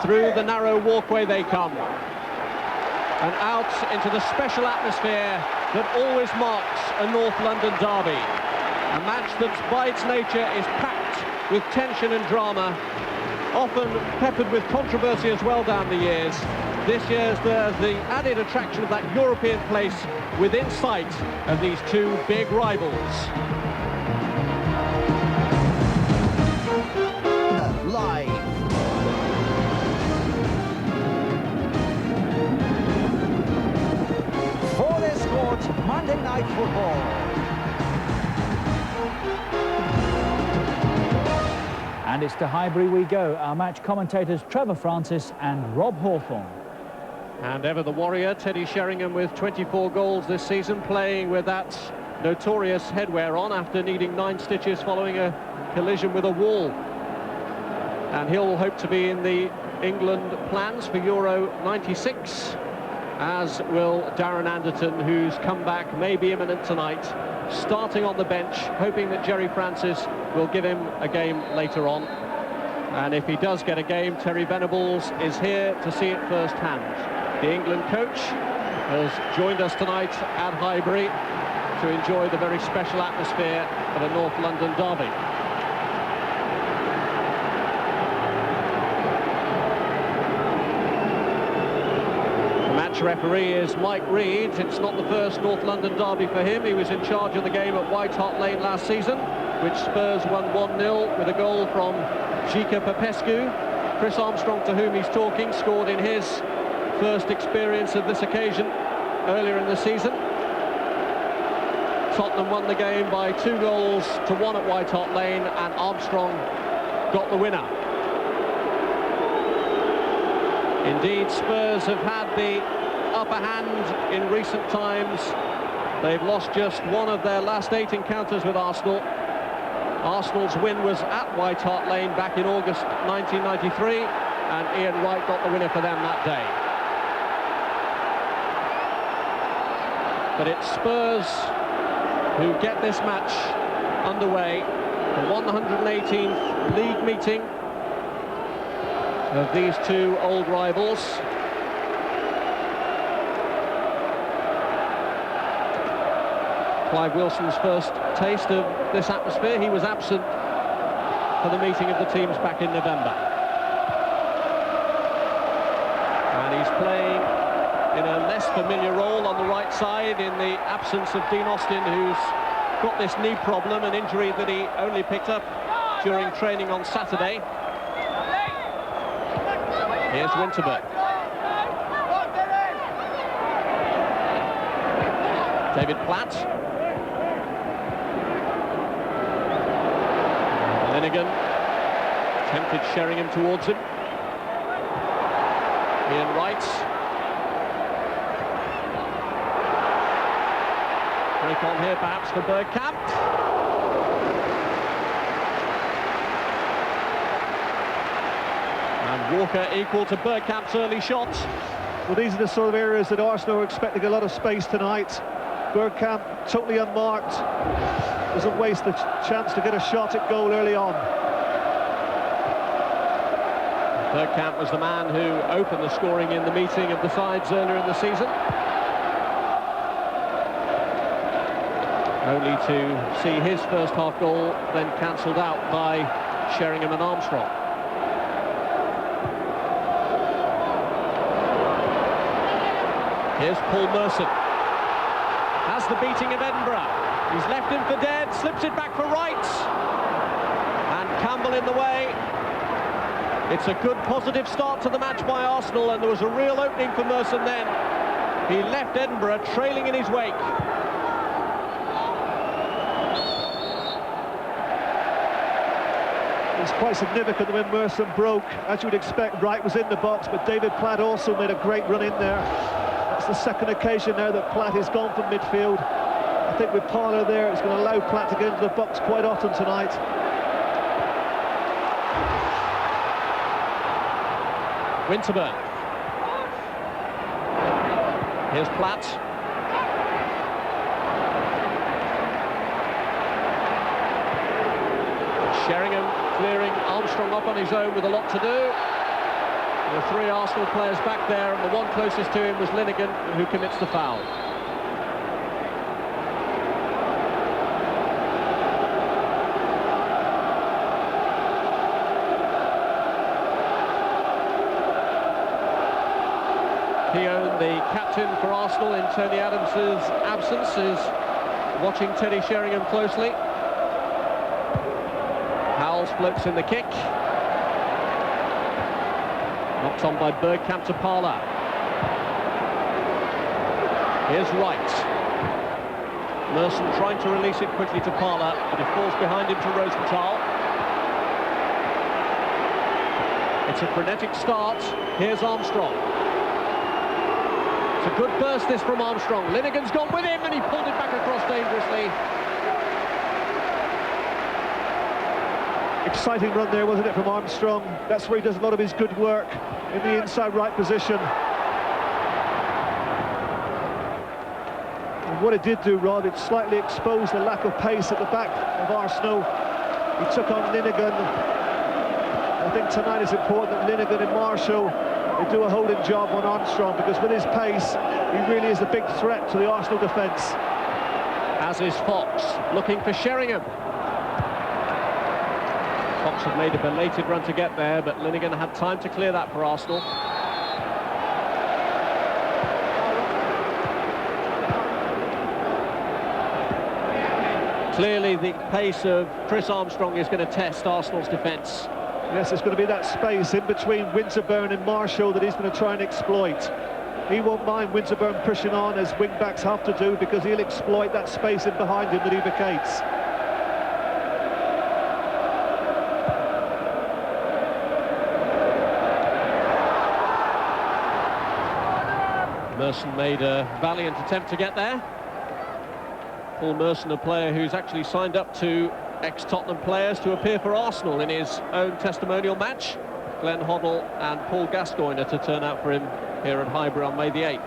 Through the narrow walkway they come, and out into the special atmosphere that always marks a North London derby. A match that, by its nature, is packed with tension and drama, often peppered with controversy as well down the years. This year's there's the added attraction of that European place within sight of these two big rivals. Live. For this Sports Monday Night Football. And it's to Highbury we go. Our match commentators Trevor Francis and Rob Hawthorne. And ever the warrior, Teddy Sheringham, with 24 goals this season, playing with that notorious headwear on after needing 9 stitches following a collision with a wall. And he'll hope to be in the England plans for Euro 96, as will Darren Anderton, whose comeback may be imminent tonight, starting on the bench, hoping that Jerry Francis will give him a game later on. And if he does get a game, Terry Venables is here to see it firsthand. The England coach has joined us tonight at Highbury to enjoy the very special atmosphere of a North London derby. Referee is Mike Reed. It's not the first North London derby for him. He was in charge of the game at White Hart Lane last season, which Spurs won 1-0 with a goal from Jika Popescu. Chris Armstrong, to whom he's talking, scored in his first experience of this occasion earlier in the season. Tottenham won the game by 2-1 at White Hart Lane, and Armstrong got the winner. Indeed, Spurs have had the upper hand in recent times. They've lost just one of their last 8 encounters with Arsenal. Arsenal's win was at White Hart Lane back in August 1993, and Ian Wright got the winner for them that day. But it's Spurs who get this match underway, the 118th league meeting of these two old rivals. Clive Wilson's first taste of this atmosphere. He was absent for the meeting of the teams back in November. And he's playing in a less familiar role on the right side in the absence of Dean Austin, who's got this knee problem, an injury that he only picked up during training on Saturday. Here's Winterburn. David Platt. Linnigan tempted Sheringham towards him. Ian Wright. Break on here perhaps for Bergkamp. And Walker equal to Bergkamp's early shot. Well, these are the sort of areas that Arsenal are expecting a lot of space tonight. Bergkamp totally unmarked. Doesn't waste the chance to get a shot at goal early on. Bergkamp was the man who opened the scoring in the meeting of the sides earlier in the season, only to see his first half goal then cancelled out by Sheringham and Armstrong. Here's Paul Merson. Has the beating of Edinburgh. He's left him for dead, slips it back for Wright. And Campbell in the way. It's a good positive start to the match by Arsenal, and there was a real opening for Merson then. He left Edinburgh trailing in his wake. It's quite significant when Merson broke. As you would expect, Wright was in the box, but David Platt also made a great run in there. That's the second occasion now that Platt has gone from midfield. I think with Parlour there, it's going to allow Platt to get into the box quite often tonight. Winterburn. Here's Platt. Sheringham clearing Armstrong up on his own with a lot to do. There were 3 Arsenal players back there, and the one closest to him was Linegan, who commits the foul. Keown, the captain for Arsenal in Tony Adams' absence, is watching Teddy Sheringham closely. Howells floats in the kick. Knocked on by Bergkamp to Parla. Here's Wright. Merson trying to release it quickly to Parla, but it falls behind him to Rosenthal. It's a frenetic start. Here's Armstrong. It's a good burst, this, from Armstrong. Linegan's gone with him, and he pulled it back across dangerously. Exciting run there, wasn't it, from Armstrong? That's where he does a lot of his good work, in the inside right position. And what it did do, Rod, it slightly exposed the lack of pace at the back of Arsenal. He took on Linegan. I think tonight is important that Linegan and Marshall, they do a holding job on Armstrong, because with his pace, he really is a big threat to the Arsenal defence. As is Fox, looking for Sheringham. Fox had made a belated run to get there, but Linegan had time to clear that for Arsenal. Clearly the pace of Chris Armstrong is going to test Arsenal's defence. Yes, it's going to be that space in between Winterburn and Marshall that he's going to try and exploit. He won't mind Winterburn pushing on, as wing-backs have to do, because he'll exploit that space in behind him that he vacates. Merson made a valiant attempt to get there. Paul Merson, a player who's actually signed up to ex-Tottenham players to appear for Arsenal in his own testimonial match. Glenn Hoddle and Paul Gascoigne are to turn out for him here at Highbury on May the 8th.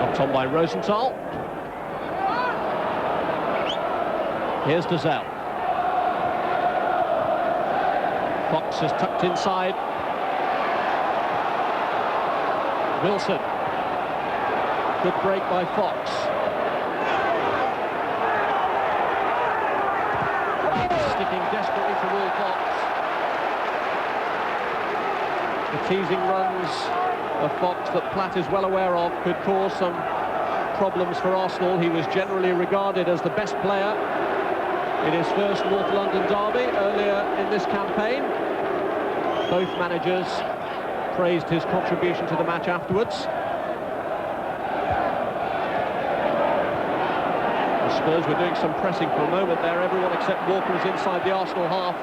Knocked on by Rosenthal. Here's Dazelle. Fox is tucked inside. Wilson. Good break by Fox. Sticking desperately to Will Fox. The teasing runs of Fox that Platt is well aware of could cause some problems for Arsenal. He was generally regarded as the best player in his first North London derby earlier in this campaign. Both managers praised his contribution to the match afterwards. The Spurs were doing some pressing for a moment there. Everyone except Walker was inside the Arsenal half.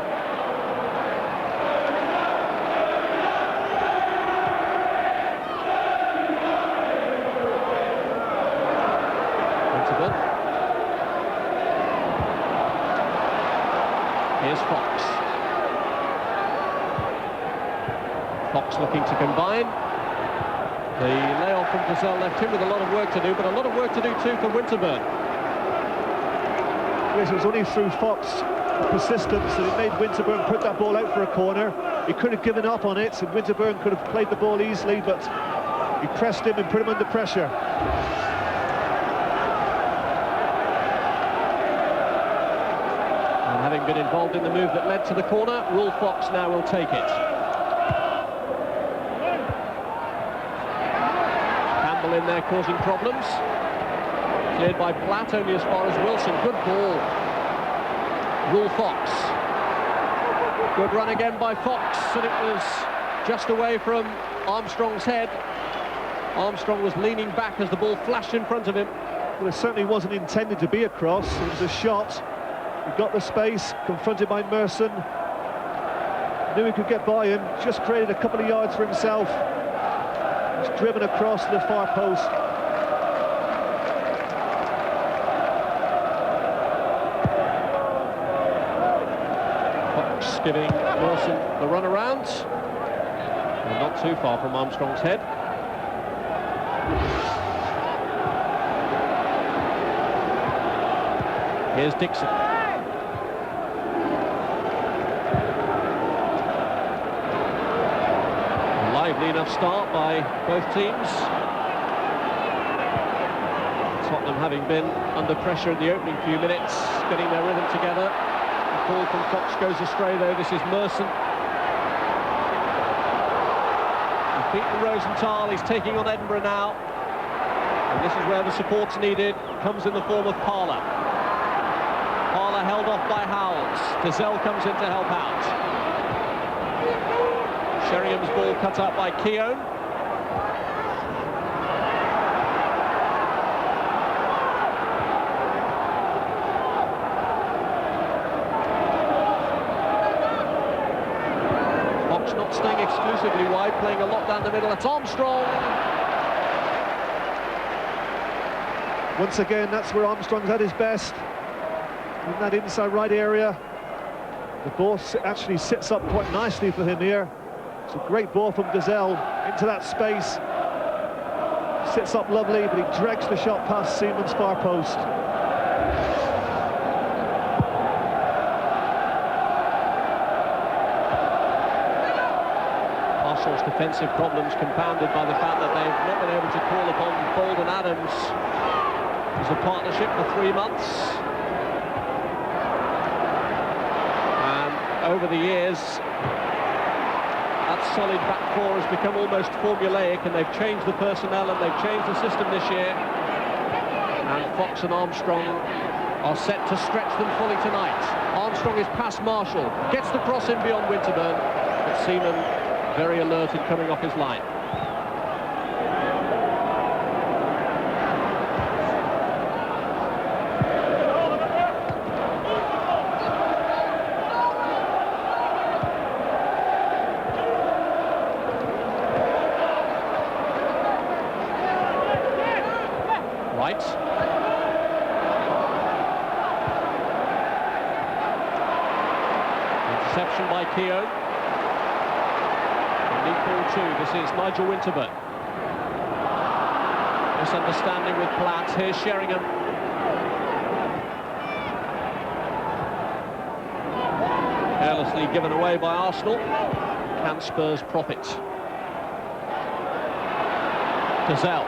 Here's Fox. Fox looking to combine. The layoff from Dazelle left him with a lot of work to do, but a lot of work to do too for Winterburn. Yes, it was only through Fox's persistence that it made Winterburn put that ball out for a corner. He could have given up on it, and Winterburn could have played the ball easily, but he pressed him and put him under pressure. Having been involved in the move that led to the corner, Will Fox now will take it. Campbell in there causing problems. Cleared by Platt only as far as Wilson. Good ball. Will Fox. Good run again by Fox, and it was just away from Armstrong's head. Armstrong was leaning back as the ball flashed in front of him. Well, it certainly wasn't intended to be a cross. It was a shot. He got the space, confronted by Merson. Knew he could get by him, just created a couple of yards for himself. He's driven across the far post. Fox giving Merson the run around. And not too far from Armstrong's head. Here's Dixon. A lively enough start by both teams. Tottenham having been under pressure in the opening few minutes, getting their rhythm together. The ball from Fox goes astray though. This is Merson. He's beaten Rosenthal, he's taking on Edinburgh now. And this is where the support's needed. Comes in the form of Parler. Parler held off by Howells. Gazelle comes in to help out. Sheringham's ball cut out by Keown. Fox not staying exclusively wide, playing a lot down the middle. It's Armstrong. Once again, that's where Armstrong's at his best. In that inside right area. The ball actually sits up quite nicely for him here. It's a great ball from Gazelle into that space. Sits up lovely, but he drags the shot past Seaman's far post. Arsenal's defensive problems compounded by the fact that they've not been able to call upon Bold and Adams as a partnership for 3 months. Over the years, that solid back four has become almost formulaic, and they've changed the personnel and they've changed the system this year. And Fox and Armstrong are set to stretch them fully tonight. Armstrong is past Marshall, gets the cross in beyond Winterburn, but Seaman very alert in coming off his line. Interception by Keown. Lead ball 2. This is Nigel Winterburn. Misunderstanding with Platt. Here's Sheringham. Carelessly given away by Arsenal. Can Spurs profit? Gazelle.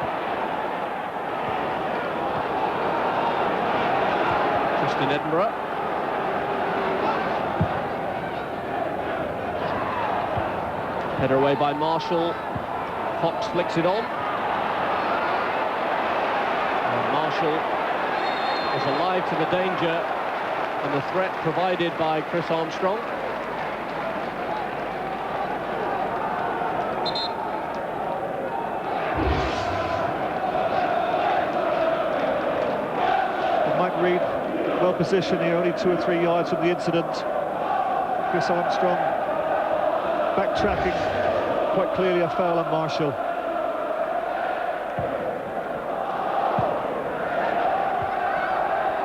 Just in Edinburgh. Header away by Marshall. Fox flicks it on. And Marshall is alive to the danger and the threat provided by Chris Armstrong. Mike Reid, well positioned here, only 2 or 3 yards from the incident. Chris Armstrong backtracking, quite clearly a foul on Marshall.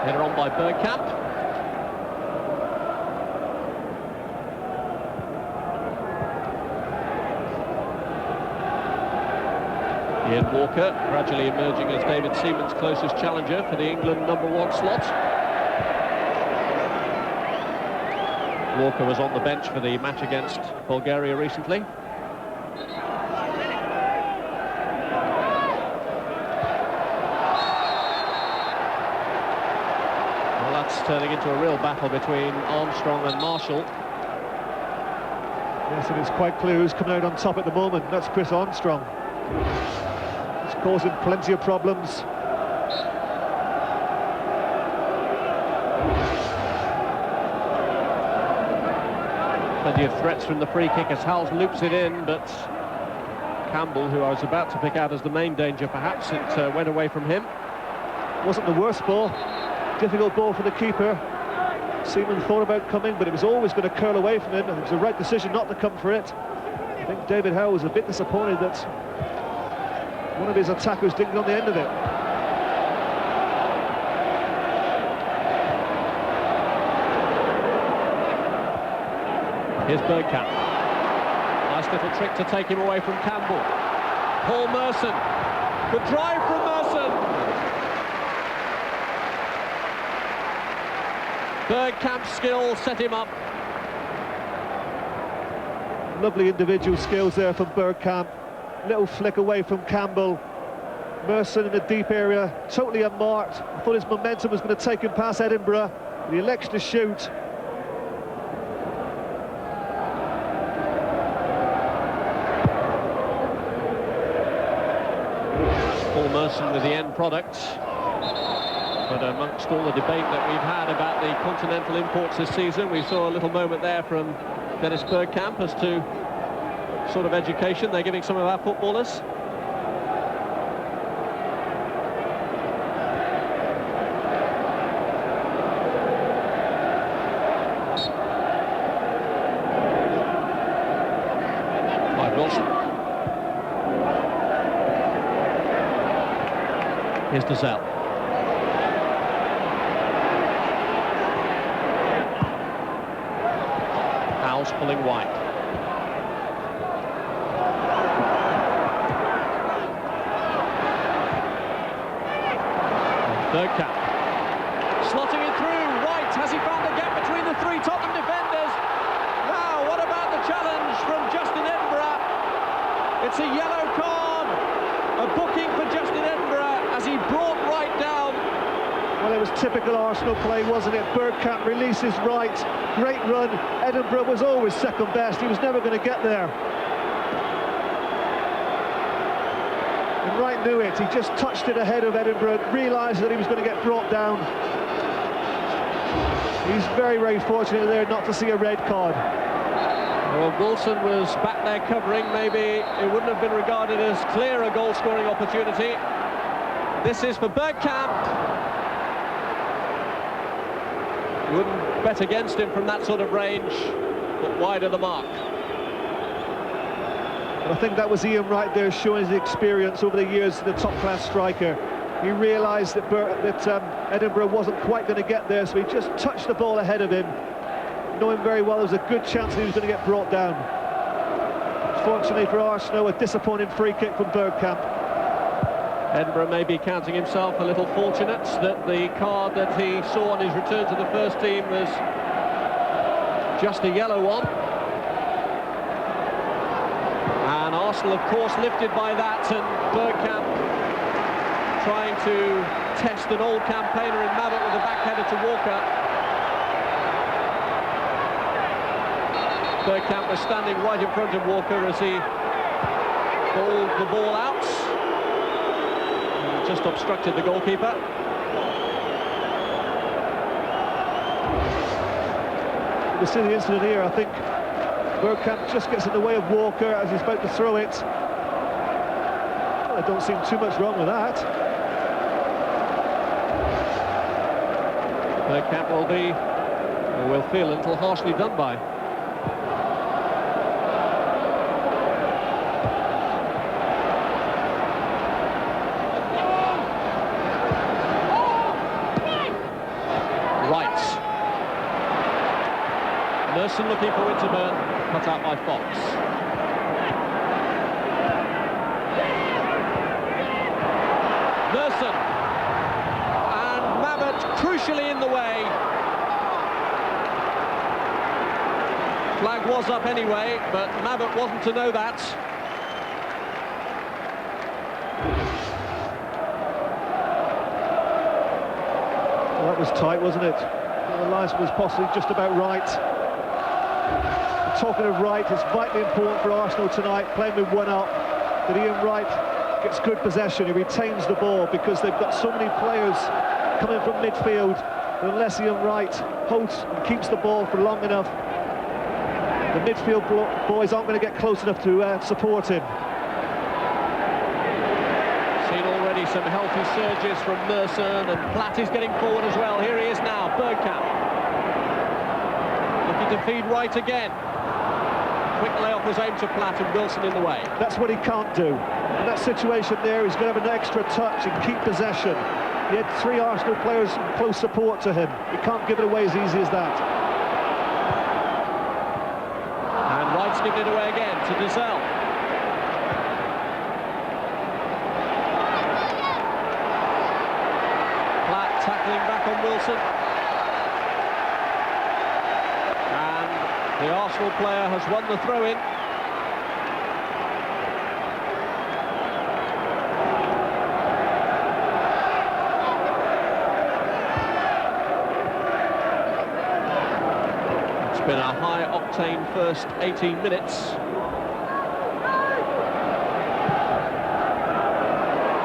Header on by Bergkamp. Ian Walker gradually emerging as David Seaman's closest challenger for the England #1 slot. Walker was on the bench for the match against Bulgaria recently. Well, that's turning into a real battle between Armstrong and Marshall. Yes, and it's quite clear who's coming out on top at the moment. That's Chris Armstrong. It's causing plenty of problems. Plenty of threats from the free kick as Howells loops it in, but Campbell, who I was about to pick out as the main danger, perhaps it went away from him. Wasn't the worst ball. Difficult ball for the keeper. Seaman thought about coming, but it was always going to curl away from him, and it was the right decision not to come for it. I think David Howe was a bit disappointed that one of his attackers didn't get on the end of it. Here's Bergkamp. Nice little trick to take him away from Campbell. Paul Merson. Good drive from Merson. Bergkamp's skill set him up. Lovely individual skills there from Bergkamp. Little flick away from Campbell. Merson in the deep area, totally unmarked. I thought his momentum was going to take him past Edinburgh, but he elects to shoot. Paul Merson with the end product. But amongst all the debate that we've had about the continental imports this season, we saw a little moment there from Dennis Bergkamp as to sort of education they're giving some of our footballers. Wilson. Here's Dazelle. Howes pulling wide. Bergkamp. Slotting it through. White, has he found the gap between the three Tottenham defenders? Now, what about the challenge from Justin Edinburgh? It's a yellow card. A booking for Justin Edinburgh as he brought Wright down. Well, it was typical Arsenal play, wasn't it? Bergkamp releases Wright. Great run. Edinburgh was always second best. He was never going to get there. And Wright knew it. He just touched it ahead of Edinburgh, realised that he was going to get brought down. He's very, very fortunate there not to see a red card. Well, Wilson was back there covering. Maybe it wouldn't have been regarded as clear a goal-scoring opportunity. This is for Bergkamp. You wouldn't bet against him from that sort of range, but wide of the mark. I think that was Ian Wright there showing his experience over the years as the top-class striker. He realised that Edinburgh wasn't quite going to get there, so he just touched the ball ahead of him, knowing very well there was a good chance that he was going to get brought down. Fortunately for Arsenal, a disappointing free kick from Bergkamp. Edinburgh may be counting himself a little fortunate that the card that he saw on his return to the first team was just a yellow one. And Arsenal, of course, lifted by that, and Bergkamp trying to test an old campaigner in Mabbott with a backheader to Walker. Bergkamp was standing right in front of Walker as he balled the ball out. And just obstructed the goalkeeper. You see the incident here, I think Bergkamp just gets in the way of Walker as he's about to throw it. Well, there don't seem too much wrong with that. Bergkamp will feel a little harshly done by. Right. Merson looking for Winterburn, cut out by Fox. Merson. And Mabbott crucially in the way. Flag was up anyway, but Mabbott wasn't to know that. Well, that was tight, wasn't it? The linesman was possibly just about right. And talking of right, it's vitally important for Arsenal tonight, playing with one up, that Ian Wright gets good possession, he retains the ball, because they've got so many players coming from midfield, that unless Ian Wright holds and keeps the ball for long enough, the midfield boys aren't going to get close enough to support him. Seen already some healthy surges from Merson, and Platt is getting forward as well. Here he is now, Bergkamp. Looking to feed right again. Quick layoff was aimed to Platt, and Wilson in the way. That's what he can't do. In that situation there, he's going to have an extra touch and keep possession. He had three Arsenal players in close support to him. He can't give it away as easy as that. And Wright's given it away again to Dazelle. Wilson. And the Arsenal player has won the throw-in. It's been a high-octane first 18 minutes.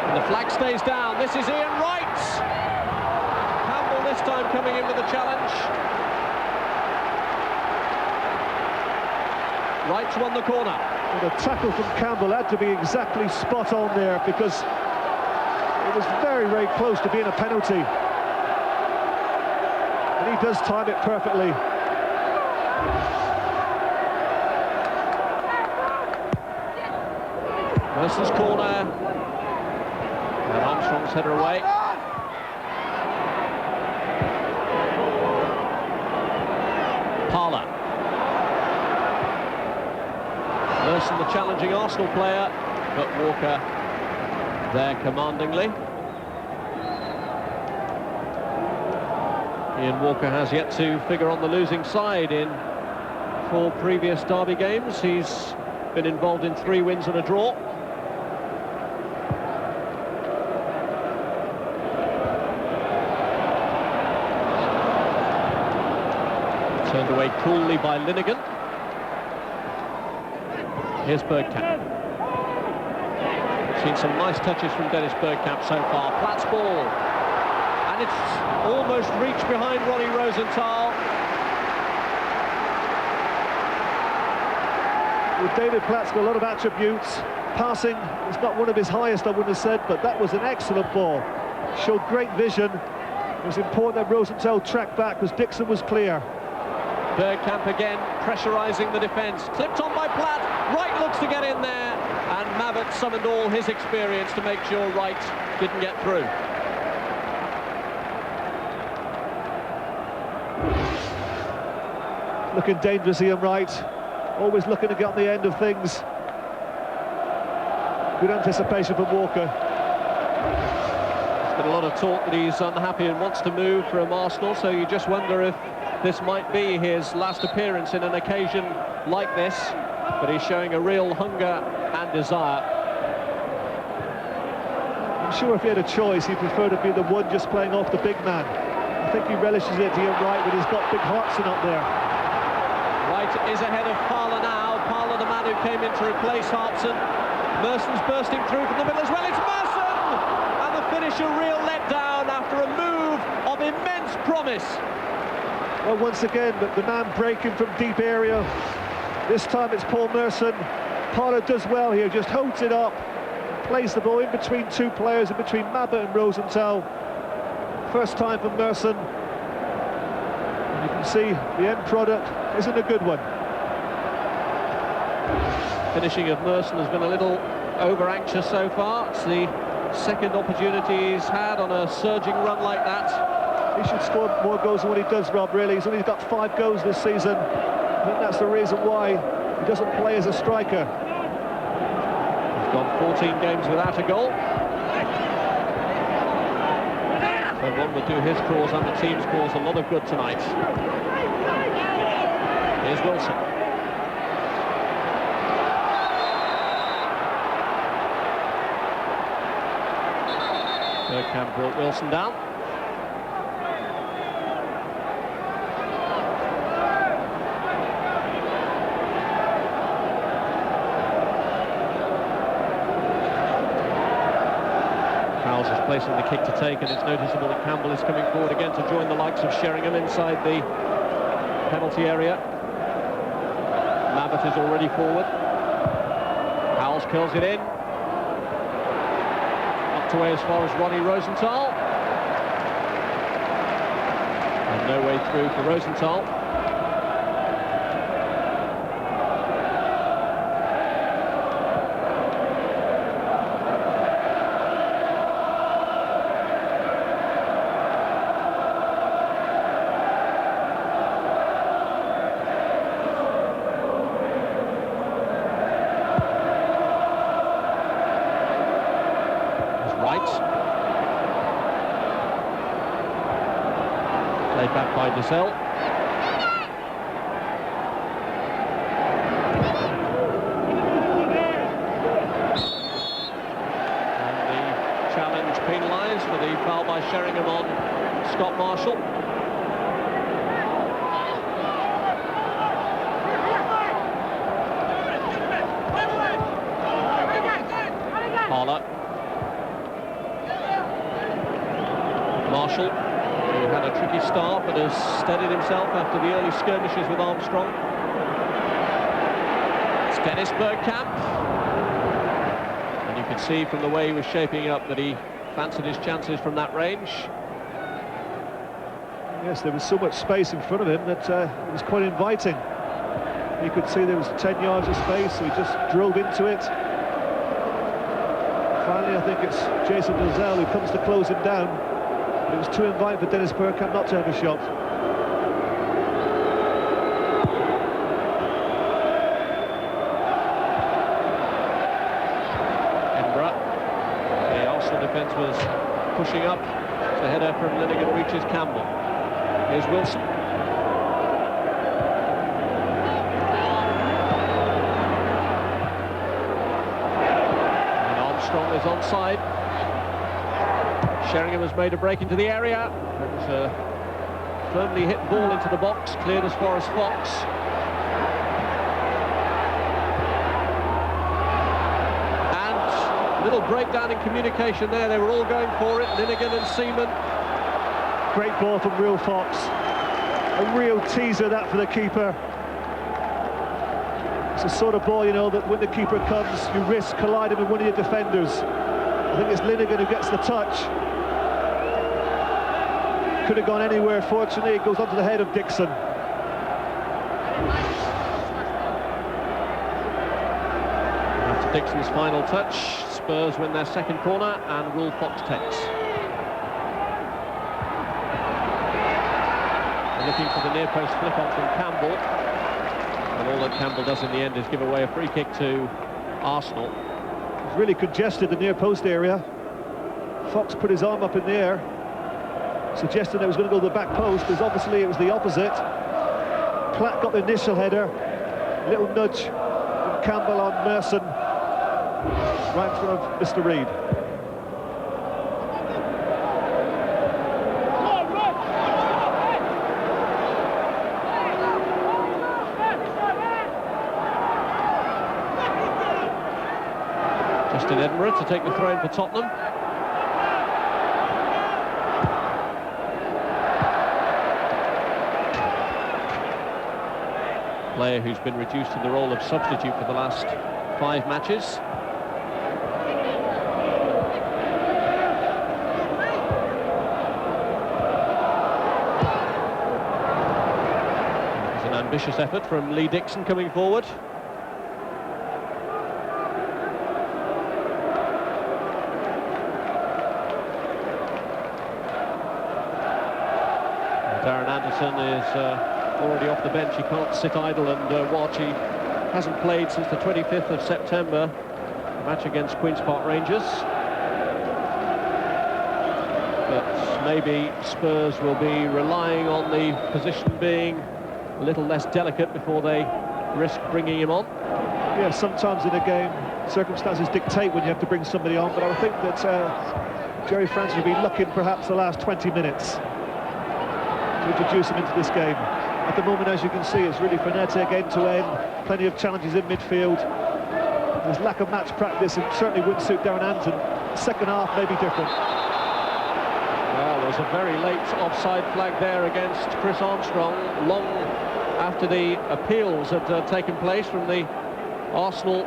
And the flag stays down. This is Ian Wright. Campbell this time coming in with a challenge. Wright's won the corner. Well, the tackle from Campbell had to be exactly spot on there, because it was very, very close to being a penalty. And he does time it perfectly. Merson's corner. And Armstrong's header away. Parlour. Merson, the challenging Arsenal player, but Walker there commandingly. Ian Walker has yet to figure on the losing side in 4 previous derby games. He's been involved in 3 wins and a draw. Turned away coolly by Linegan. Here's Bergkamp. Seen some nice touches from Dennis Bergkamp so far. Platt's ball. And it's almost reached behind Ronnie Rosenthal. Well, David Platt's got a lot of attributes. Passing is not one of his highest, I wouldn't have said, but that was an excellent ball. Showed great vision. It was important that Rosenthal tracked back because Dixon was clear. Bergkamp again pressurising the defence. Clipped on by Platt. Wright looks to get in there. And Mabbott summoned all his experience to make sure Wright didn't get through. Looking dangerous, Ian Wright. Always looking to get on the end of things. Good anticipation from Walker. There's been a lot of talk that he's unhappy and wants to move from Arsenal, so you just wonder if this might be his last appearance in an occasion like this, but he's showing a real hunger and desire. I'm sure if he had a choice, he'd prefer to be the one just playing off the big man. I think he relishes it, Ian Wright, when he's got big Hotspur up there. Wright is ahead of Parlour now. Parlour, the man who came in to replace Hartson. Merson's bursting through from the middle as well. It's Merson! And the finish a real letdown after a move of immense promise. Well, once again, the man breaking from deep area. This time it's Paul Merson. Parlour does well here, just holds it up, plays the ball in between 2 players, in between Mabbott and Rosenthal. First time for Merson. And you can see the end product isn't a good one. Finishing of Merson has been a little over-anxious so far. It's the second opportunity he's had on a surging run like that. He should score more goals than what he does, Rob, really. He's only got 5 goals this season. I think that's the reason why he doesn't play as a striker. He's gone 14 games without a goal. So one would do his cause and the team's cause a lot of good tonight. Here's Wilson. Bergkamp brought Wilson down. Howells is placing the kick to take, and it's noticeable that Campbell is coming forward again to join the likes of Sheringham inside the penalty area. Mabbott is already forward. Howells curls it in. Knocked away as far as Ronnie Rosenthal. And no way through for Rosenthal. Played back by Dessel. And the challenge penalised for the foul by Sheringham on Scott Marshall. Marshall, who had a tricky start but has steadied himself after the early skirmishes with Armstrong. It's Dennis Bergkamp. And you could see from the way he was shaping up that he fancied his chances from that range. Yes, there was so much space in front of him that it was quite inviting. You could see there was 10 yards of space, so he just drove into it. Finally, I think it's Jason Dessel who comes to close him down. It was too inviting for Dennis Bergkamp not to have a shot. Edinburgh. The Arsenal defence was pushing up. The header from Linegan reaches Campbell. Here's Wilson. And Armstrong is onside. Sheringham has made a break into the area. It was a firmly hit ball into the box, cleared as far as Fox. And a little breakdown in communication there. They were all going for it, Linegan and Seaman. Great ball from Real Fox. A real teaser that for the keeper. It's the sort of ball, you know, that when the keeper comes, you risk colliding with one of your defenders. I think it's Linegan who gets the touch. Could have gone anywhere, fortunately. It goes onto the head of Dixon. After Dixon's final touch, Spurs win their second corner and Will Fox takes. They're looking for the near post flip on from Campbell. And all that Campbell does in the end is give away a free kick to Arsenal. It's really congested the near post area. Fox put his arm up in the air, suggesting it was going to go to the back post, because obviously it was the opposite. Platt got the initial header, little nudge from Campbell on Merson, right in front of Mr. Reid. Justin Edinburgh to take the throw in for Tottenham. Player who's been reduced to the role of substitute for the last 5 matches. It's an ambitious effort from Lee Dixon coming forward. Darren Anderson is already off the bench. He can't sit idle and watch. He hasn't played since the 25th of September, match against Queen's Park Rangers. But maybe Spurs will be relying on the position being a little less delicate before they risk bringing him on. Yeah, sometimes in a game, circumstances dictate when you have to bring somebody on, but I would think that Jerry Francis will be looking perhaps the last 20 minutes to introduce him into this game. At the moment, as you can see, it's really frenetic, end-to-end, plenty of challenges in midfield. There's lack of match practice, and certainly wouldn't suit Darren Anderson. Second half may be different. Well, there's a very late offside flag there against Chris Armstrong, long after the appeals had taken place from the Arsenal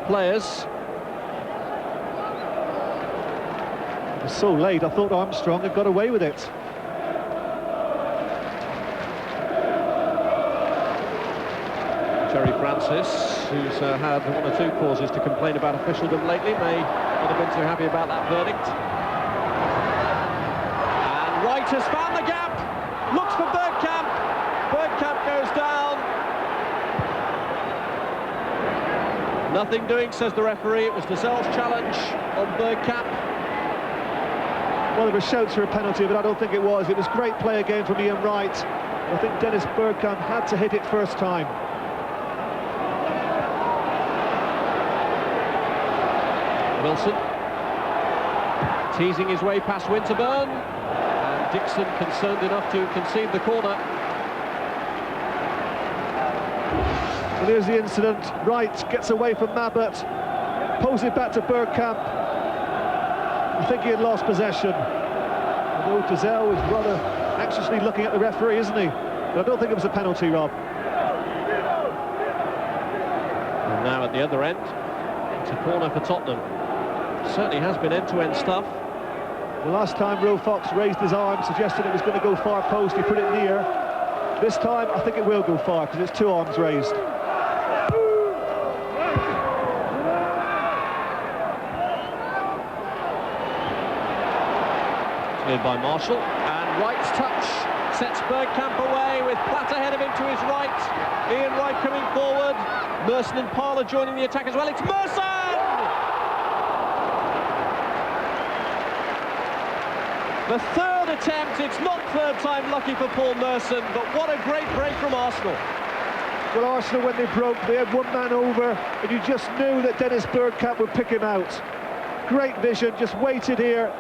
players. It was so late, I thought Armstrong had got away with it. Jerry Francis, who's had 1 or 2 causes to complain about officialdom lately, may not have been too happy about that verdict. And Wright has found the gap, looks for Bergkamp. Bergkamp goes down. Nothing doing, says the referee. It was Dessell's challenge on Bergkamp. Well, there were shouts for a penalty, but I don't think it was. It was great play again from Ian Wright. I think Dennis Bergkamp had to hit it first time. Wilson teasing his way past Winterburn, and Dixon concerned enough to concede the corner. And here's the incident. Wright gets away from Mabbott, pulls it back to Bergkamp. I think he had lost possession. Although Giselle was rather anxiously looking at the referee, isn't he? But I don't think it was a penalty, Rob. And now at the other end, it's a corner for Tottenham. Certainly has been end-to-end stuff. The last time Roe Fox raised his arm, suggesting it was going to go far post, he put it near. This time, I think it will go far, because it's two arms raised. Cleared by Marshall, and Wright's touch sets Bergkamp away with Platt ahead of him to his right. Ian Wright coming forward. Merson and Parlour joining the attack as well. It's Merson! The third attempt. It's not third time lucky for Paul Merson, but what a great break from Arsenal. Well, Arsenal, when they broke, they had one man over, and you just knew that Dennis Bergkamp would pick him out. Great vision, just waited here.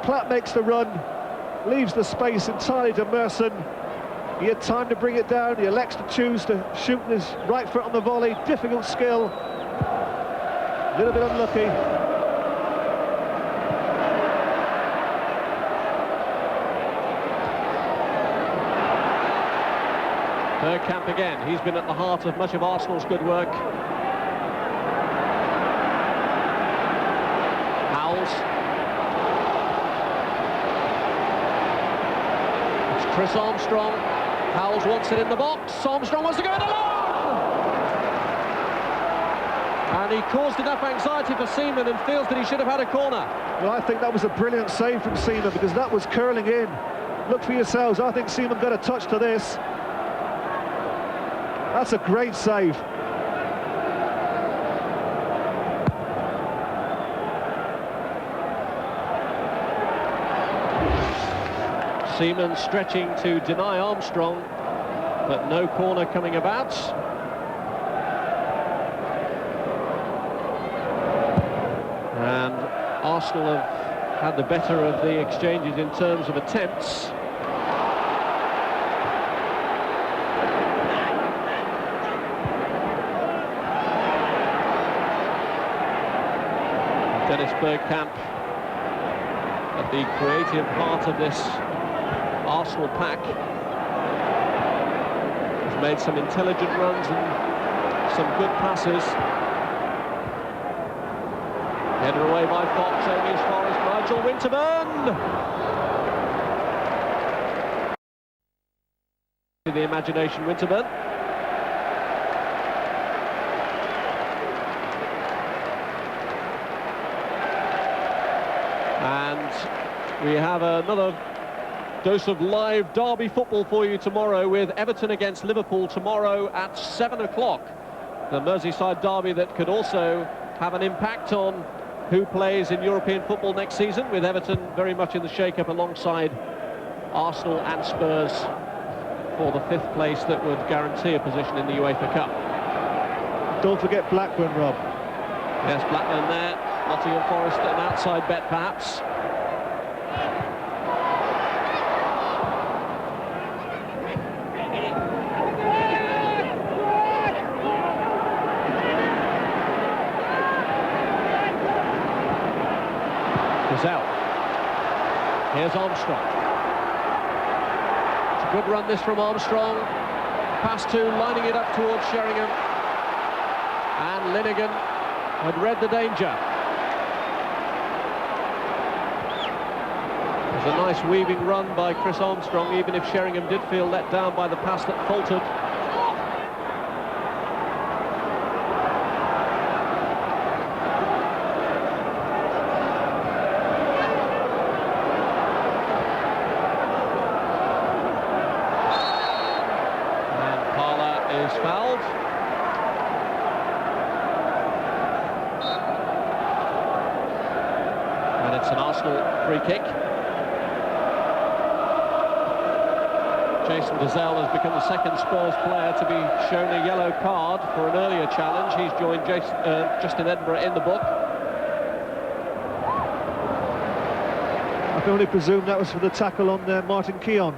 Platt makes the run, leaves the space entirely to Merson. He had time to bring it down. He elects to choose to shoot his right foot on the volley. Difficult skill. A little bit unlucky. Bergkamp again. He's been at the heart of much of Arsenal's good work. Howells. It's Chris Armstrong. Howells wants it in the box. Armstrong wants to go it alone! And he caused enough anxiety for Seaman and feels that he should have had a corner. Well, I think that was a brilliant save from Seaman, because that was curling in. Look for yourselves. I think Seaman got a touch to this. That's a great save. Seaman stretching to deny Armstrong, but no corner coming about. And Arsenal have had the better of the exchanges in terms of attempts. Dennis Bergkamp at the creative heart of this Arsenal pack. He's made some intelligent runs and some good passes. Headed away by Fox, only as far as Nigel Winterburn. The imagination, Winterburn. And we have another dose of live derby football for you tomorrow, with Everton against Liverpool tomorrow at 7 o'clock. The Merseyside derby that could also have an impact on who plays in European football next season, with Everton very much in the shake-up alongside Arsenal and Spurs for the 5th place that would guarantee a position in the UEFA Cup. Don't forget Blackburn, Rob. Yes, Blackburn there. Nottingham Forest, an outside bet perhaps. Giselle. Here's Armstrong. It's a good run this from Armstrong. Pass to, lining it up towards Sheringham. And Linegan had read the danger. It was a nice weaving run by Chris Armstrong, even if Sheringham did feel let down by the pass that faltered. And Parlour is fouled. It's an Arsenal free kick. Jason Gazelle has become the second Spurs player to be shown a yellow card for an earlier challenge. He's joined Justin Edinburgh in the book. I can only presume that was for the tackle on Martin Keown.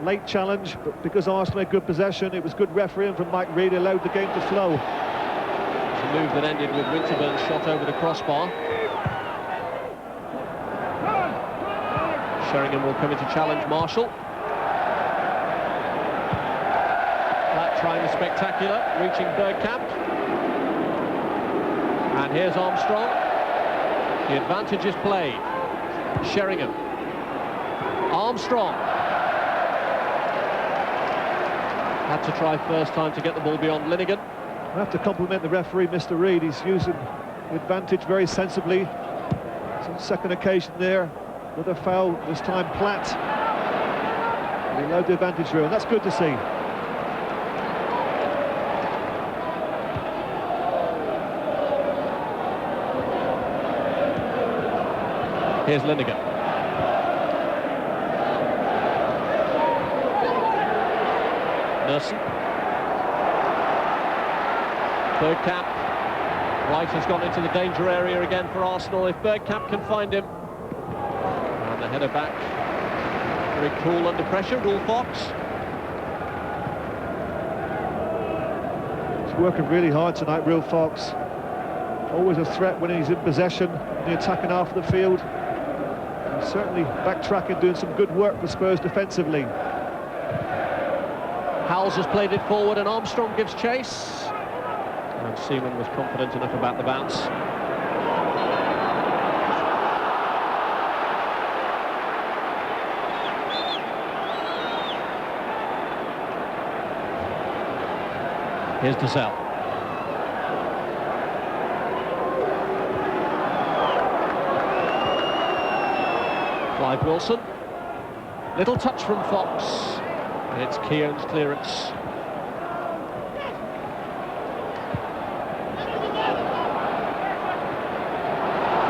Late challenge, but because Arsenal had good possession, it was good refereeing from Mike Reid, allowed the game to flow. It's a move that ended with Winterburn's shot over the crossbar. Sheringham will come in to challenge Marshall. Trying the spectacular, reaching Bergkamp. And here's Armstrong. The advantage is played. Sheringham. Armstrong. Had to try first time to get the ball beyond Linnigan. I have to compliment the referee, Mr. Reid. He's using the advantage very sensibly. It's on second occasion there. Another foul, this time Platt. He allowed the advantage through, and that's good to see. Here's Linnigan. Nelson. Bergkamp. Wright has gone into the danger area again for Arsenal if Bergkamp can find him. And the header back. Very cool under pressure, Rule Fox. He's working really hard tonight, Rule Fox. Always a threat when he's in possession, in the attacking half of the field. He's certainly backtracking, doing some good work for Spurs defensively. Howells has played it forward and Armstrong gives chase. And Seaman was confident enough about the bounce. Here's Gazelle. Clive Wilson. Little touch from Fox. And it's Keown's clearance.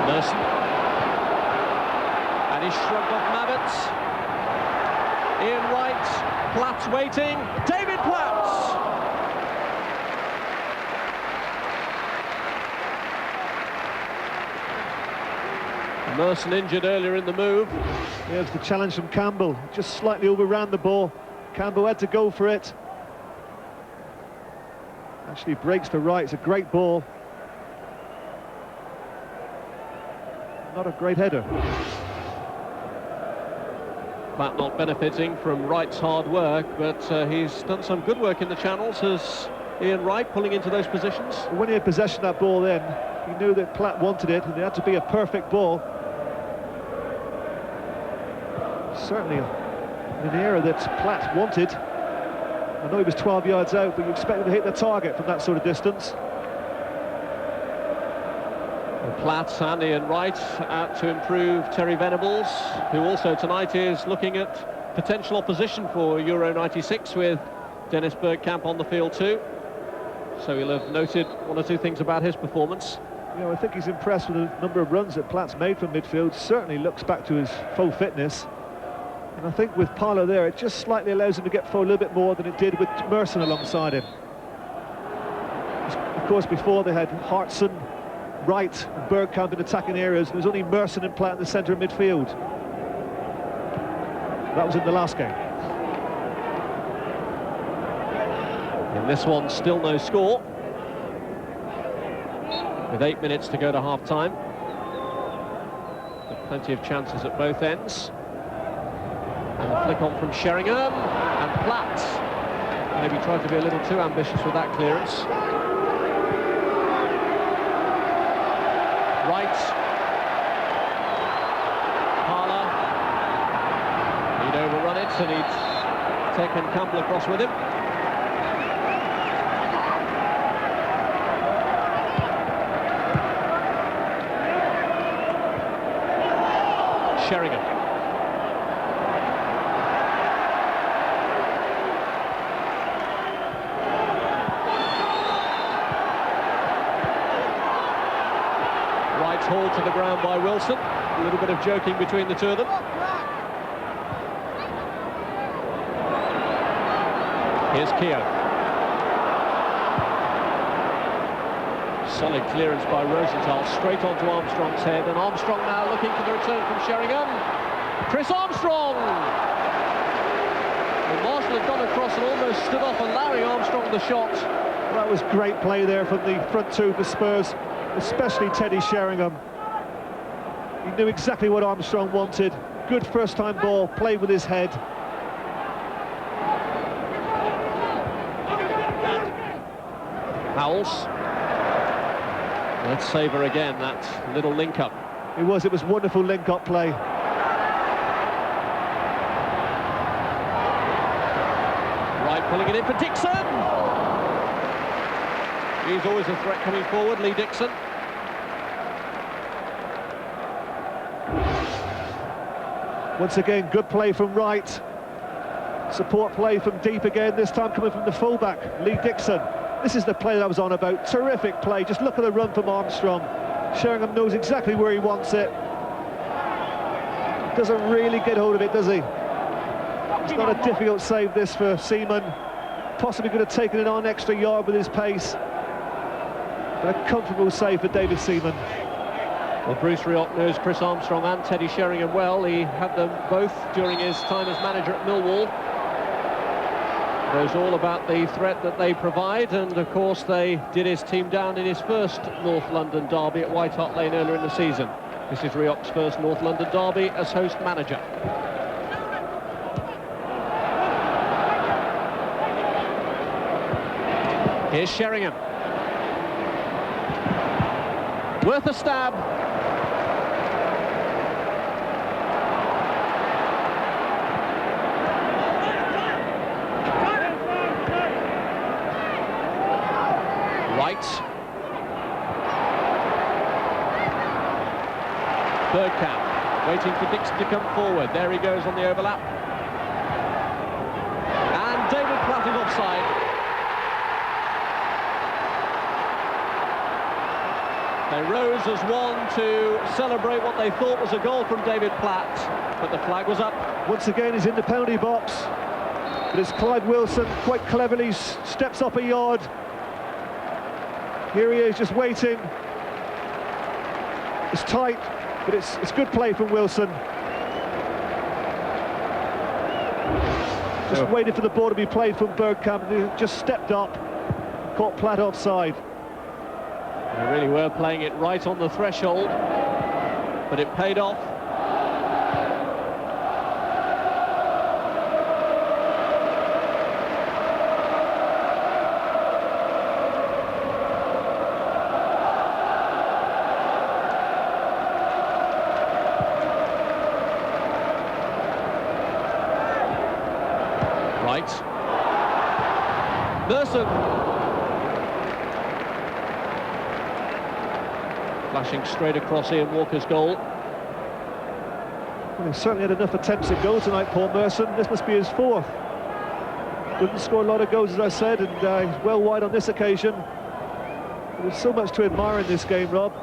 Nelson. And he's shrugged off Mabbott. Ian Wright. Platt's waiting. David Platt! Merson injured earlier in the move. Here's the challenge from Campbell. Just slightly overran the ball. Campbell had to go for it. Actually breaks to right. It's a great ball. Not a great header. Platt not benefiting from Wright's hard work, but he's done some good work in the channels as Ian Wright pulling into those positions. When he had possession of that ball then, he knew that Platt wanted it and it had to be a perfect ball. Certainly in an area that Platt wanted. I know he was 12 yards out, but you expect him to hit the target from that sort of distance. Platt and Ian Wright out to improve Terry Venables, who also tonight is looking at potential opposition for Euro 96 with Dennis Bergkamp on the field too. So he'll have noted one or two things about his performance. You know, I think he's impressed with the number of runs that Platt's made from midfield. Certainly looks back to his full fitness. And I think with Parlour there, it just slightly allows him to get forward a little bit more than it did with Merson alongside him. Of course, before they had Hartson, Wright and Bergkamp in attacking areas. There was only Merson and Platt in the centre of midfield. That was in the last game. In this one, still no score. With 8 minutes to go to half-time. But plenty of chances at both ends. And a flick on from Sheringham, and Platt maybe tried to be a little too ambitious with that clearance. Wright. Parlour. He'd overrun it and he'd taken Campbell across with him. Sheringham. hauled to the ground by Wilson. A little bit of joking between the two of them. Here's Keogh. Solid clearance by Rosenthal, straight onto Armstrong's head, and Armstrong now looking for the return from Sheringham. Chris Armstrong! Well, Marshall had gone across and almost stood off, and Larry Armstrong the shot. That was great play there from the front two of the Spurs, especially Teddy Sheringham. He knew exactly what Armstrong wanted. Good first-time ball, played with his head. Howells. Let's savour again that little link-up. It was wonderful link-up play. Right, pulling it in for Dixon. He's always a threat coming forward, Lee Dixon. Once again, good play from Wright. Support play from deep again, this time coming from the fullback, Lee Dixon. This is the play that I was on about. Terrific play. Just look at the run from Armstrong. Sheringham knows exactly where he wants it. Doesn't really get hold of it, does he? It's not a difficult save, this, for Seaman. Possibly could have taken it on an extra yard with his pace. But a comfortable save for David Seaman. Well, Bruce Rioch knows Chris Armstrong and Teddy Sheringham well. He had them both during his time as manager at Millwall. Knows all about the threat that they provide, and of course they did his team down in his first North London derby at White Hart Lane earlier in the season. This is Rioch's first North London derby as host manager. Here's Sheringham. Worth a stab. Right. Bergkamp waiting for Dixon to come forward. There he goes on the overlap. And David Platt is offside. They rose as one to celebrate what they thought was a goal from David Platt, but the flag was up. Once again, he's in the penalty box, but it's Clive Wilson quite cleverly steps up a yard. Here he is, just waiting. It's tight, but it's good play from Wilson. Just waited for the ball to be played from Bergkamp, and he just stepped up, caught Platt offside. They really were playing it right on the threshold, but it paid off. Right. Merson. Flashing straight across Ian Walker's goal. Well, he's certainly had enough attempts at goal tonight, Paul Merson. This must be his fourth. Didn't score a lot of goals, as I said, and he's well wide on this occasion. There's so much to admire in this game, Rob.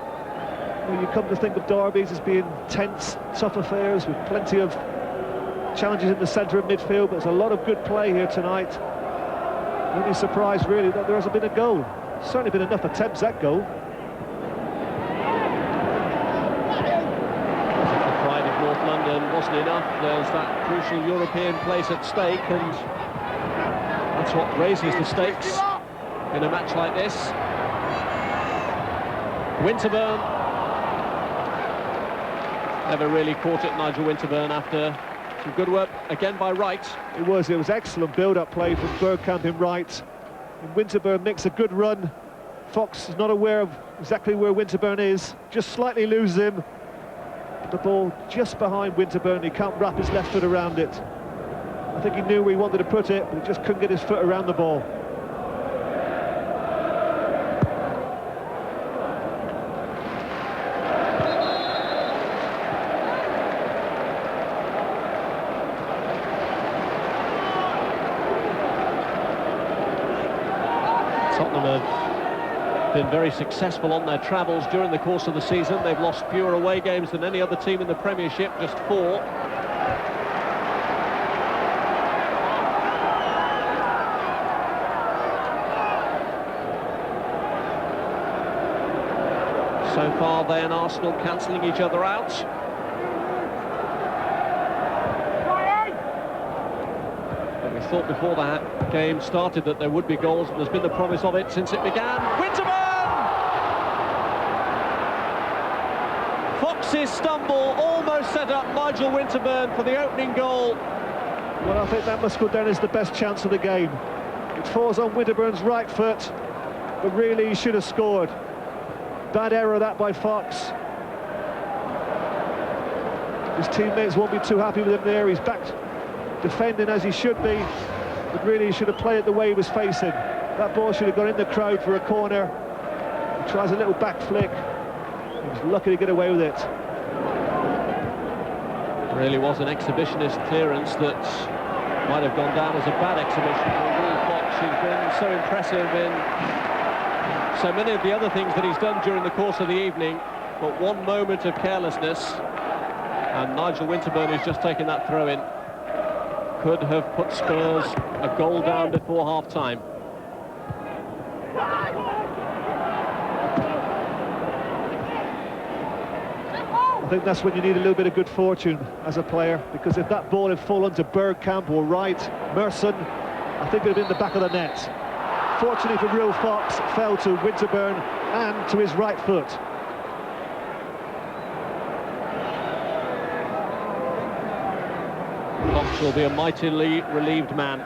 When you come to think of derbies as being tense, tough affairs with plenty of challenges in the centre of midfield, but there's a lot of good play here tonight. Only surprised, really, that there hasn't been a goal. Certainly been enough attempts at goal. London wasn't enough. There's that crucial European place at stake, and that's what raises the stakes in a match like this. Winterburn never really caught it, Nigel Winterburn, after some good work again by Wright. It was excellent build-up play from Bergkamp in Wright. And Winterburn makes a good run. Fox is not aware of exactly where Winterburn is, just slightly loses him. The ball just behind Winterburn, he can't wrap his left foot around it. I think he knew where he wanted to put it, but he just couldn't get his foot around the ball. Tottenham have been very successful on their travels during the course of the season. They've lost fewer away games than any other team in the Premiership, just 4. So far, they and Arsenal cancelling each other out. But we thought before that game started that there would be goals, and there's been the promise of it since it began. Winterburn! Fox's stumble almost set up Nigel Winterburn for the opening goal. Well, I think that must go down as the best chance of the game. It falls on Winterburn's right foot, but really he should have scored. Bad error that by Fox. His teammates won't be too happy with him there. He's back defending as he should be, but really he should have played it the way he was facing. That ball should have gone in the crowd for a corner. He tries a little back flick. He was lucky to get away with it. It really was an exhibitionist clearance that might have gone down as a bad exhibition for Will Fox, who's been so impressive in so many of the other things that he's done during the course of the evening. But one moment of carelessness, and Nigel Winterburn, who's just taken that throw-in, could have put Spurs a goal down before half-time. I think that's when you need a little bit of good fortune as a player, because if that ball had fallen to Bergkamp or Wright, Merson, I think it would have been the back of the net. Fortunately for Will Fox, it fell to Winterburn and to his right foot. Fox will be a mightily relieved man.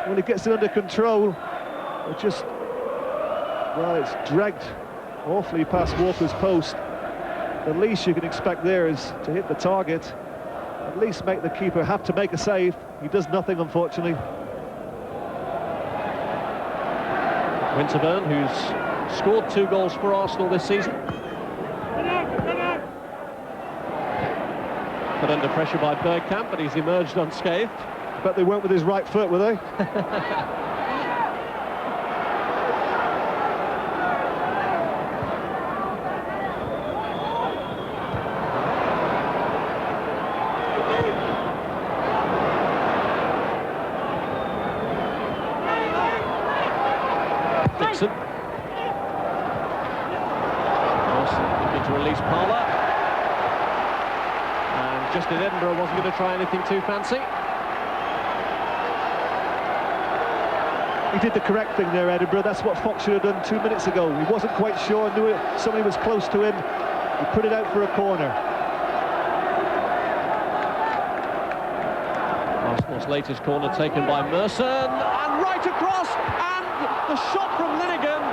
When he gets it under control, it just, well, it's dragged awfully past Walker's post. The least you can expect there is to hit the target, at least make the keeper have to make a save. He does nothing, unfortunately. Winterburn, who's scored 2 goals for Arsenal this season. Put under pressure by Bergkamp, but he's emerged unscathed. I bet they weren't with his right foot, were they? Dixon. Looking to release Parlour. And Justin Edinburgh wasn't going to try anything too fancy. He did the correct thing there, Edinburgh. That's what Fox should have done 2 minutes ago. He wasn't quite sure, knew it, somebody was close to him. He put it out for a corner. Arsenal's latest corner taken by Merson, and right across, and the shot from Linnigan,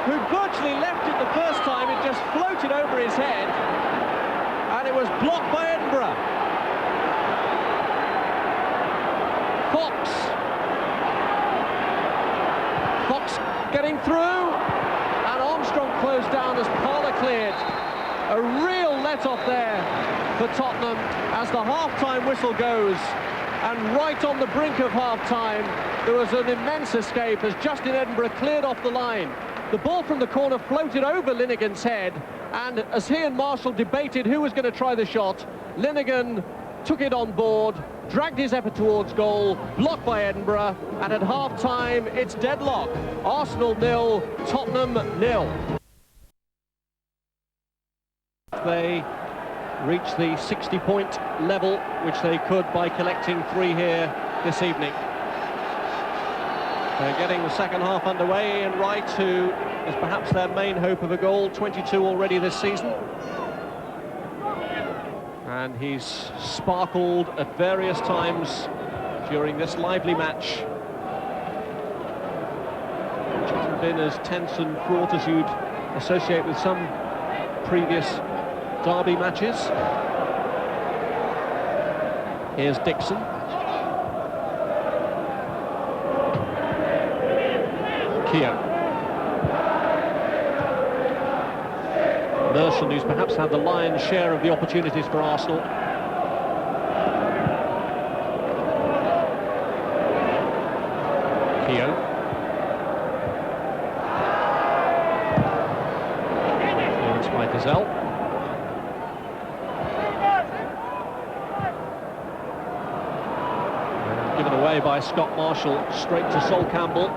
who virtually left it the first time. It just floated over his head, and it was blocked by Edinburgh. Fox getting through, and Armstrong closed down as Parlour cleared. A real let-off there for Tottenham as the half-time whistle goes. And right on the brink of half-time, there was an immense escape as Justin Edinburgh cleared off the line. The ball from the corner floated over Linnigan's head, and as he and Marshall debated who was going to try the shot, Linnigan took it on board, dragged his effort towards goal, blocked by Edinburgh, and at half-time, it's deadlock. Arsenal 0, Tottenham 0. They reach the 60-point level, which they could by collecting 3 here this evening. They're getting the second half underway, and Wright, who is perhaps their main hope of a goal, 22 already this season. And he's sparkled at various times during this lively match, which hasn't been as tense and fraught as you'd associate with some previous derby matches. Here's Dixon. Keogh. Merson, who's perhaps had the lion's share of the opportunities for Arsenal. Keogh. by Gazelle. And given away by Scott Marshall, straight to Sol Campbell.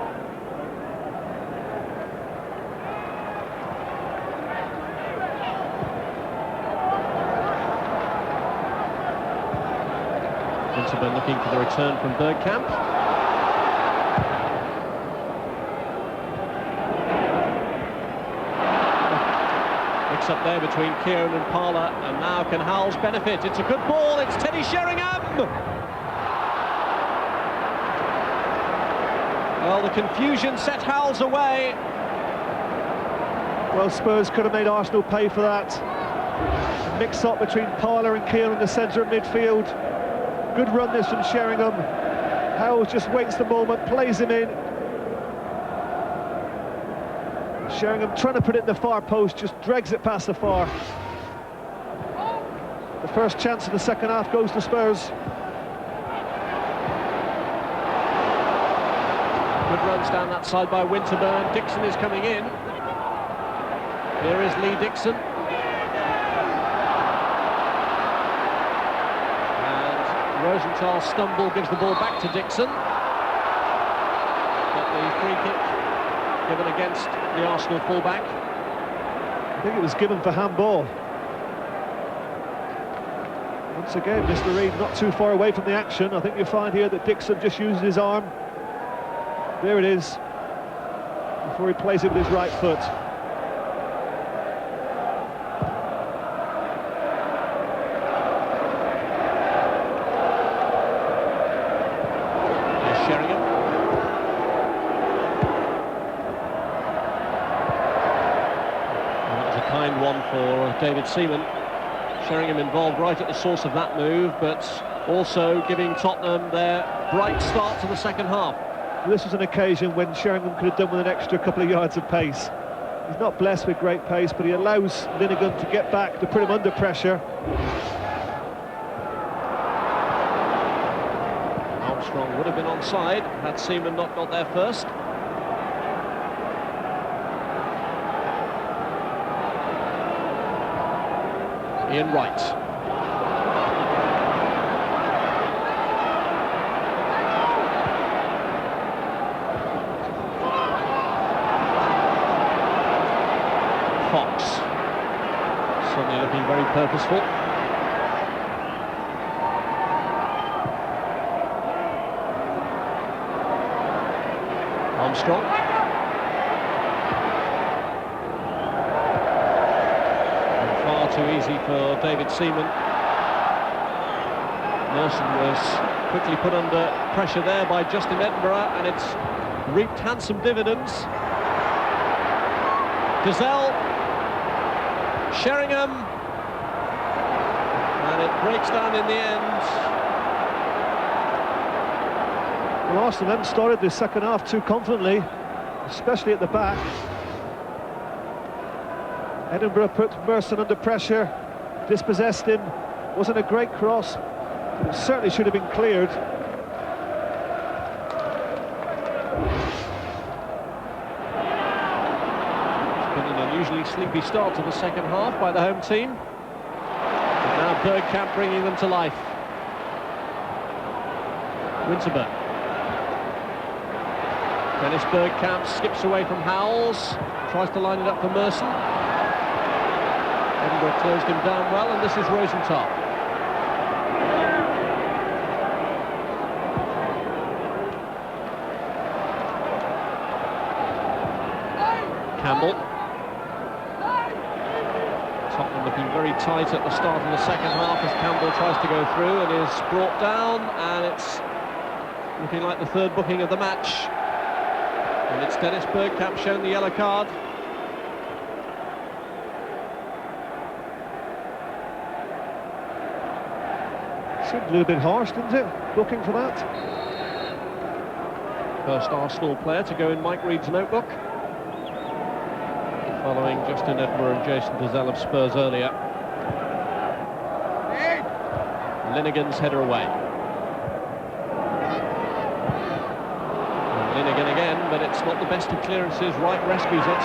Winterburn looking for the return from Bergkamp. Mix up there between Kieran and Parler, and now can Howells benefit? It's a good ball, it's Teddy Sheringham! Well, the confusion set Howells away. Well, Spurs could have made Arsenal pay for that. A mix-up between Parler and Kieran in the centre of midfield. Good run this from Sheringham. Howells just waits the moment, plays him in. Sheringham trying to put it in the far post, just drags it past the far. The first chance of the second half goes to Spurs. Good runs down that side by Winterburn. Dixon is coming in. Here is Lee Dixon. Rosenthal's stumble gives the ball back to Dixon. But the free kick given against the Arsenal fullback. I think it was given for handball. Once again, Mr. Reid not too far away from the action. I think you find here that Dixon just uses his arm. There it is, before he plays it with his right foot. Sheringham. And that was a kind one for David Seaman. Sheringham involved right at the source of that move, but also giving Tottenham their bright start to the second half. This was an occasion when Sheringham could have done with an extra couple of yards of pace. He's not blessed with great pace, but he allows Linegan to get back, to put him under pressure. Armstrong would have been onside had Seaman not got there first. Ian Wright. Fox. Suddenly looking very purposeful. Armstrong. And far too easy for David Seaman. Merson was quickly put under pressure there by Justin Edinburgh, and it's reaped handsome dividends. Gazelle. Sheringham. And it breaks down in the end. Well, Arsenal haven't started this second half too confidently, especially at the back. Edinburgh put Merson under pressure, dispossessed him. Wasn't a great cross, but it certainly should have been cleared. It's been an unusually sleepy start to the second half by the home team. And now Bergkamp bringing them to life. Winterburn. Dennis Bergkamp skips away from Howells, tries to line it up for Merson. Edinburgh closed him down well, and this is Rosenthal. Campbell. Tottenham looking very tight at the start of the second half as Campbell tries to go through and is brought down, and it's looking like the third booking of the match. And it's Dennis Bergkamp shown the yellow card. Seemed a little bit harsh, didn't it? Looking for that. First Arsenal player to go in Mike Reed's notebook, following Justin Edinburgh and Jason Gazelle of Spurs earlier. Linegan's header away. And Linegan again, but it's not the best of clearances. Wright rescues it.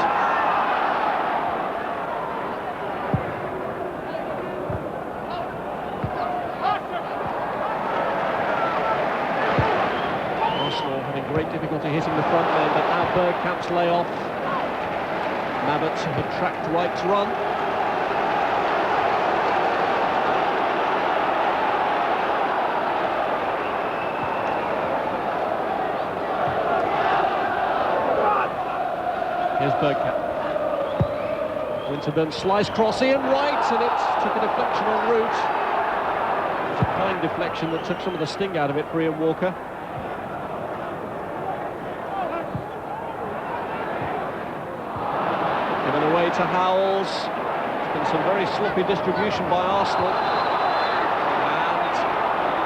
Bergkamp's layoff. Mabbott had tracked White's run. Here's Bergkamp. Winterburn slice cross Ian Wright, and it took a deflection en route. It was a fine deflection that took some of the sting out of it for Ian Walker. Given away to Howells. It's been some very sloppy distribution by Arsenal.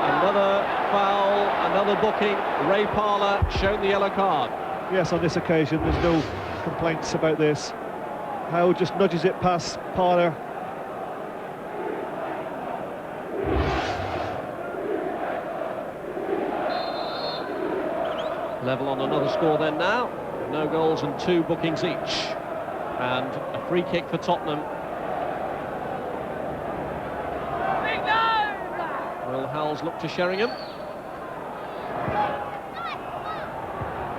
And another foul, another booking. Ray Parlour shown the yellow card. Yes, on this occasion, there's no complaints about this. Howell just nudges it past Parlour. Level on another score then now. No goals and 2 bookings each. And a free kick for Tottenham. Will Howells look to Sheringham?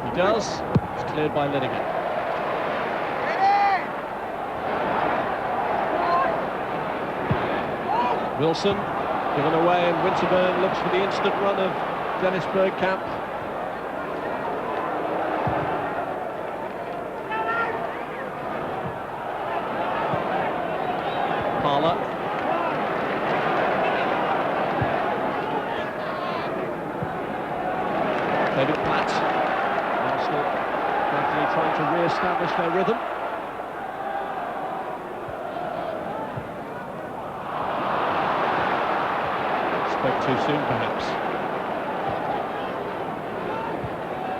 He does. It's cleared by Lineker. Wilson given away, and Winterburn looks for the instant run of Dennis Bergkamp. Parlour. David Platt. Arsenal gradually trying to re-establish their rhythm. Spoke too soon, perhaps.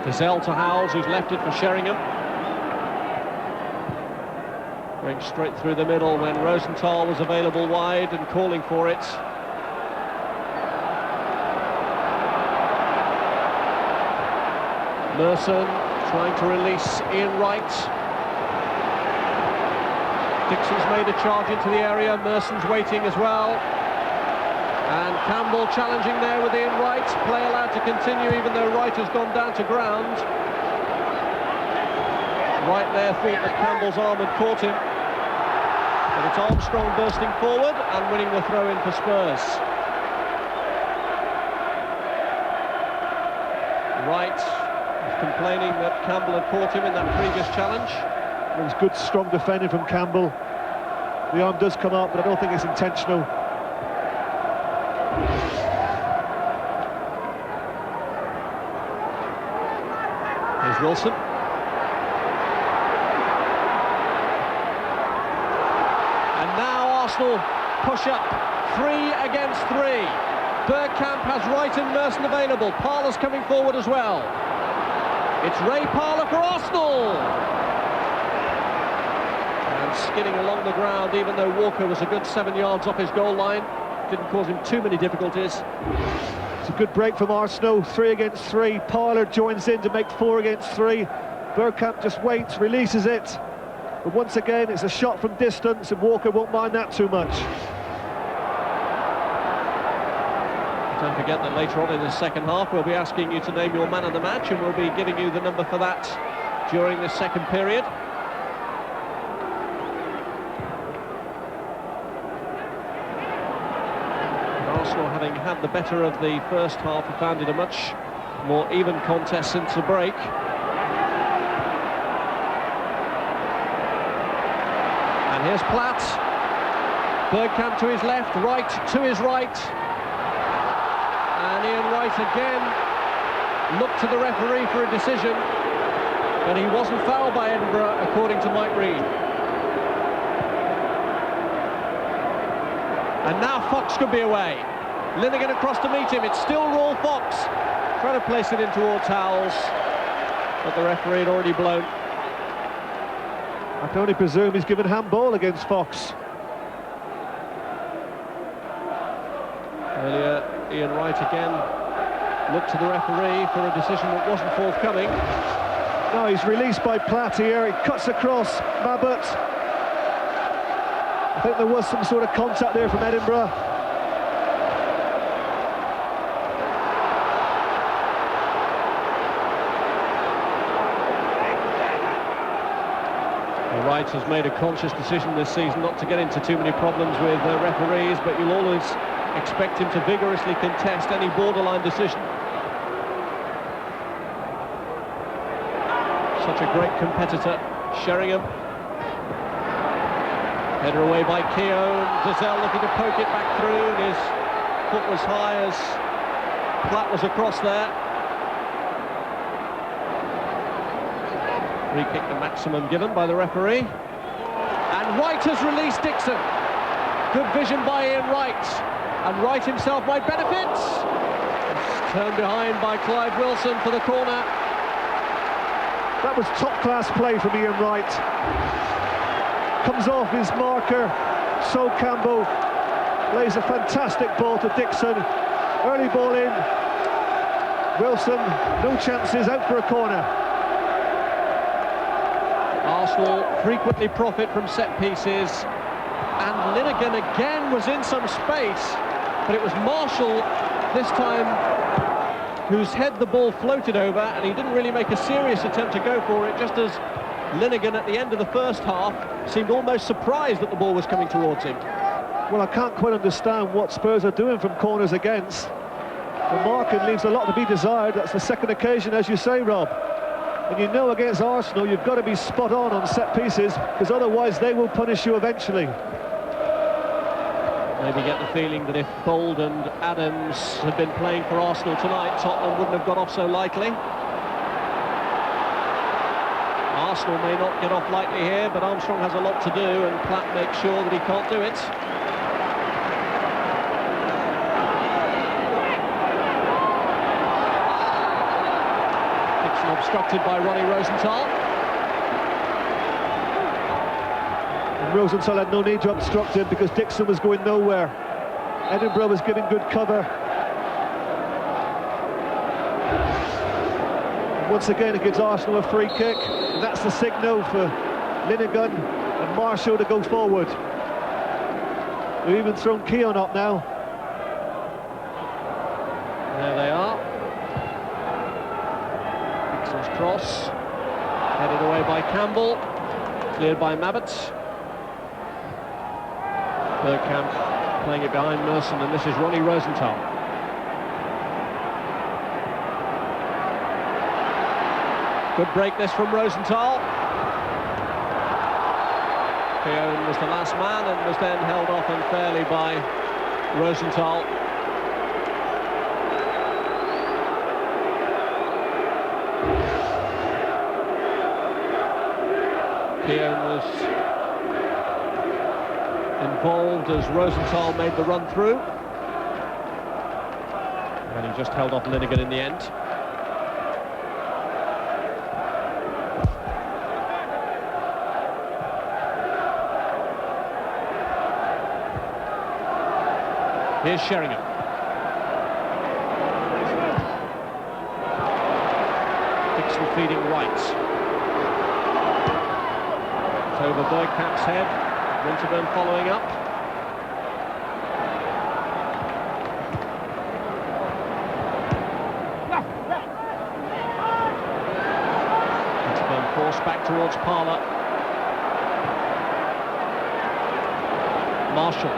Gazelle to Howells, who's left it for Sheringham. Going straight through the middle when Rosenthal was available wide and calling for it. Merson trying to release Ian Wright. Dixon's made a charge into the area, Merson's waiting as well. And Campbell challenging there with Ian Wright. Play allowed to continue even though Wright has gone down to ground. Wright there thought that Campbell's arm had caught him. But it's Armstrong bursting forward and winning the throw-in for Spurs. Wright was complaining that Campbell had caught him in that previous challenge. It was good, strong defending from Campbell. The arm does come up, but I don't think it's intentional. Here's Wilson. And now Arsenal push up, 3 against 3. Bergkamp has Wright and Merson available. Parlour's coming forward as well. It's Ray Parlour for Arsenal. And skidding along the ground, even though Walker was a good 7 yards off his goal line. Didn't cause him too many difficulties. It's a good break from Arsenal, 3 against 3. Parlour joins in to make 4 against 3. Bergkamp just waits, releases it. But once again, it's a shot from distance, and Walker won't mind that too much. Don't forget that later on in the second half, we'll be asking you to name your man of the match, and we'll be giving you the number for that during this second period. Arsenal, having had the better of the first half, have found it a much more even contest since the break. And here's Platt. Bergkamp to his left, Wright to his right. And Ian Wright again looked to the referee for a decision, but he wasn't fouled by Edinburgh, according to Mike Reid. And now Fox could be away. Lineker across to meet him. It's still Raw Fox. Trying to place it in towards Howells, but the referee had already blown. I can only presume he's given handball against Fox. Earlier, Ian Wright again looked to the referee for a decision that wasn't forthcoming. No, he's released by Platt here. He cuts across Mabbott. I think there was some sort of contact there from Edinburgh. Well, Wright has made a conscious decision this season not to get into too many problems with referees, but you'll always expect him to vigorously contest any borderline decision. Such a great competitor, Sheringham. Header away by Keown. Giselle looking to poke it back through, and his foot was high as Platt was across there. Free kick, the maximum given by the referee. And Wright has released Dixon. Good vision by Ian Wright. And Wright himself might benefit. It's turned behind by Clive Wilson for the corner. That was top-class play from Ian Wright. Comes off his marker, So Campbell lays a fantastic ball to Dixon. Early ball in. Wilson, no chances, out for a corner. Arsenal frequently profit from set pieces, and Linegan again was in some space, but it was Marshall this time whose head the ball floated over, and he didn't really make a serious attempt to go for it, just as Linegan at the end of the first half seemed almost surprised that the ball was coming towards him. Well, I can't quite understand what Spurs are doing from corners against. The marking leaves a lot to be desired. That's the second occasion, as you say, Rob. And you know against Arsenal you've got to be spot on set pieces, because otherwise they will punish you eventually. Maybe get the feeling that if Bold and Adams had been playing for Arsenal tonight, Tottenham wouldn't have got off so lightly. Arsenal may not get off lightly here, but Armstrong has a lot to do, and Platt makes sure that he can't do it. Dixon obstructed by Ronnie Rosenthal. And Rosenthal had no need to obstruct him because Dixon was going nowhere. Edinburgh was giving good cover. And once again it gives Arsenal a free kick, and that's the signal for Linegan and Marshall to go forward. They've even thrown Keown up now. There they are. Dixon's cross, headed away by Campbell, cleared by Mabbott. Bergkamp playing it behind Merson, and this is Ronnie Rosenthal. Good break this from Rosenthal. Keown was the last man and was then held off unfairly by Rosenthal. Keown was involved as Rosenthal made the run through, and he just held off Linegan in the end. Here's Sheringham. Dixon feeding right. It's over Bergkamp's head. Winterburn following up. Winterburn forced back towards Parlour. Marshall.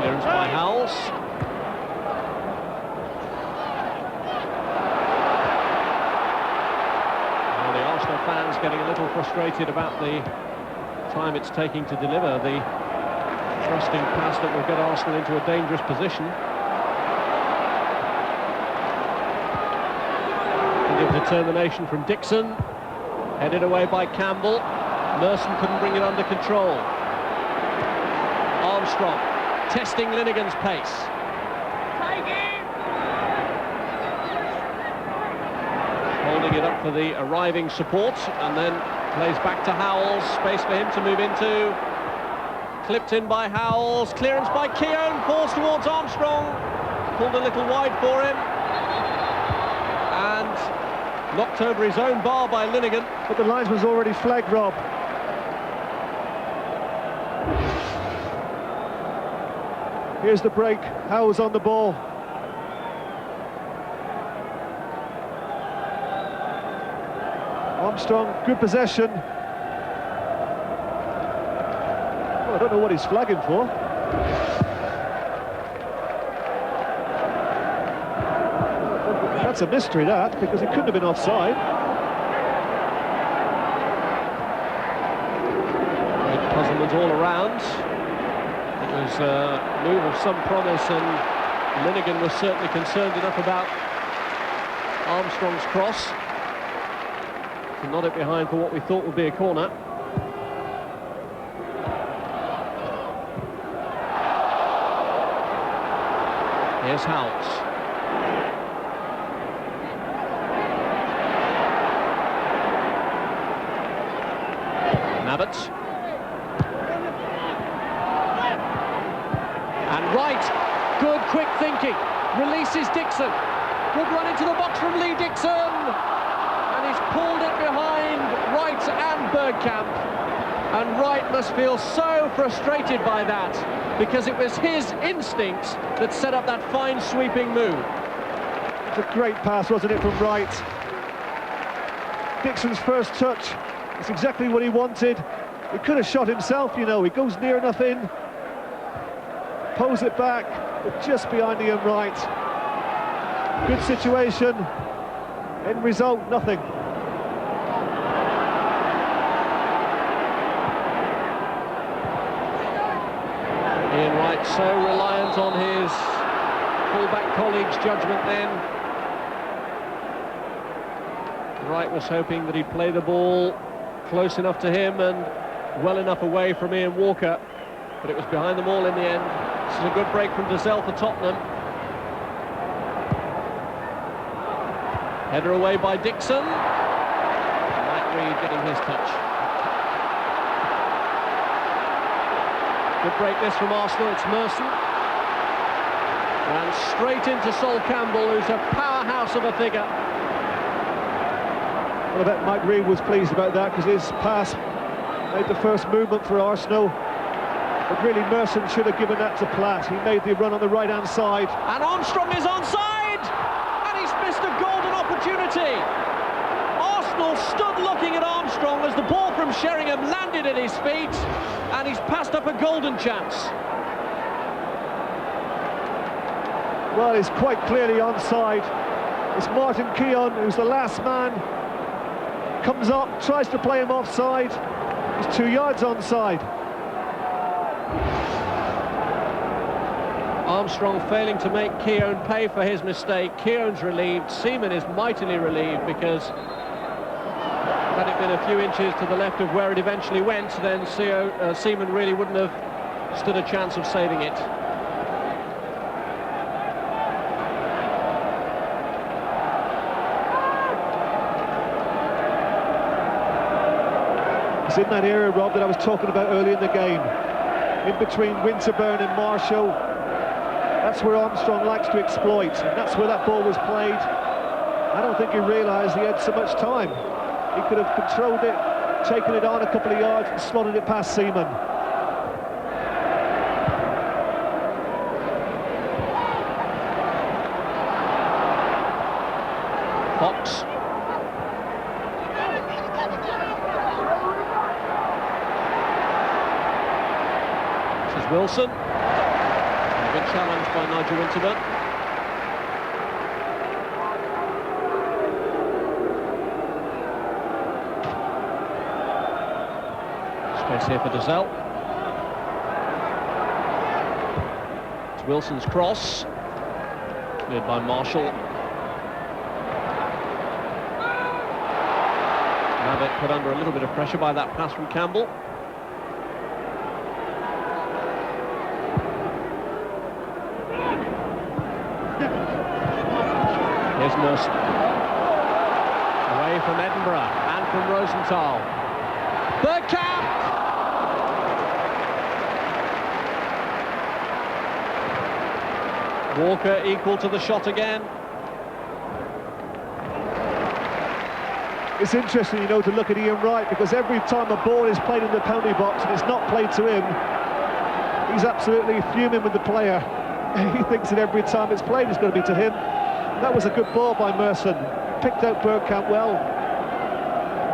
Clearance by Howells. Fans getting a little frustrated about the time it's taking to deliver the thrusting pass that will get Arsenal into a dangerous position. Bit of determination from Dixon, headed away by Campbell. Merson couldn't bring it under control. Armstrong testing Linegan's pace. Holding it up for the arriving support, and then plays back to Howells. Space for him to move into. Clipped in by Howells. Clearance by Keown. Falls towards Armstrong. Pulled a little wide for him. And knocked over his own bar by Linegan. But the linesman's already flagged, Rob. Here's the break. Howells on the ball. Armstrong, good possession. Well, I don't know what he's flagging for. That's a mystery, that, because he couldn't have been offside. Great puzzlement all around. It was a move of some promise, and Linnigan was certainly concerned enough about Armstrong's cross to nod it behind for what we thought would be a corner. Here's Howells. Nabbit. And Wright. Good quick thinking. Releases Dixon. Good run into the box from Lee Dixon. And he's pulled it behind Wright and Bergkamp. And Wright must feel so frustrated by that, because it was his instincts that set up that fine sweeping move. It's a great pass, wasn't it, from Wright? Dixon's first touch, it's exactly what he wanted. He could have shot himself, you know. He goes near enough in, pulls it back, but just behind Ian Wright. Good situation. End result, nothing. Ian Wright so reliant on his full-back colleague's judgment then. Wright was hoping that he'd play the ball close enough to him and well enough away from Ian Walker, but it was behind them all in the end. This is a good break from Dazelle for Tottenham. Header away by Dixon. Mike Reed getting his touch. Good break this from Arsenal, it's Merson. And straight into Sol Campbell, who's a powerhouse of a figure. Well, I bet Mike Reed was pleased about that, because his pass made the first movement for Arsenal. But really, Merson should have given that to Platt. He made the run on the right-hand side. And Armstrong is onside! And he's missed a golden opportunity! Arsenal stood looking at Armstrong as the ball from Sheringham landed at his feet, and he's passed up a golden chance. Well, he's quite clearly onside. It's Martin Keown, who's the last man. Comes up, tries to play him offside. He's 2 yards onside. Armstrong failing to make Keown pay for his mistake. Keown's relieved. Seaman is mightily relieved, because had it been a few inches to the left of where it eventually went, then Seaman really wouldn't have stood a chance of saving it. It's in that area, Rob, that I was talking about early in the game. In between Winterburn and Marshall. That's where Armstrong likes to exploit, and that's where that ball was played. I don't think he realised he had so much time. He could have controlled it, taken it on a couple of yards and slotted it past Seaman. Fox. This is Wilson. A good challenge by Nigel Winterburn. Space here for Dazelle. It's Wilson's cross. Cleared by Marshall. Nabbit put under a little bit of pressure by that pass from Campbell. Here's Merson. Away from Edinburgh and from Rosenthal. Bergkamp! Walker equal to the shot again. It's interesting, you know, to look at Ian Wright, because every time a ball is played in the penalty box and it's not played to him, he's absolutely fuming with the player. He thinks that every time it's played it's going to be to him. That was a good ball by Merson. Picked out Bergkamp well.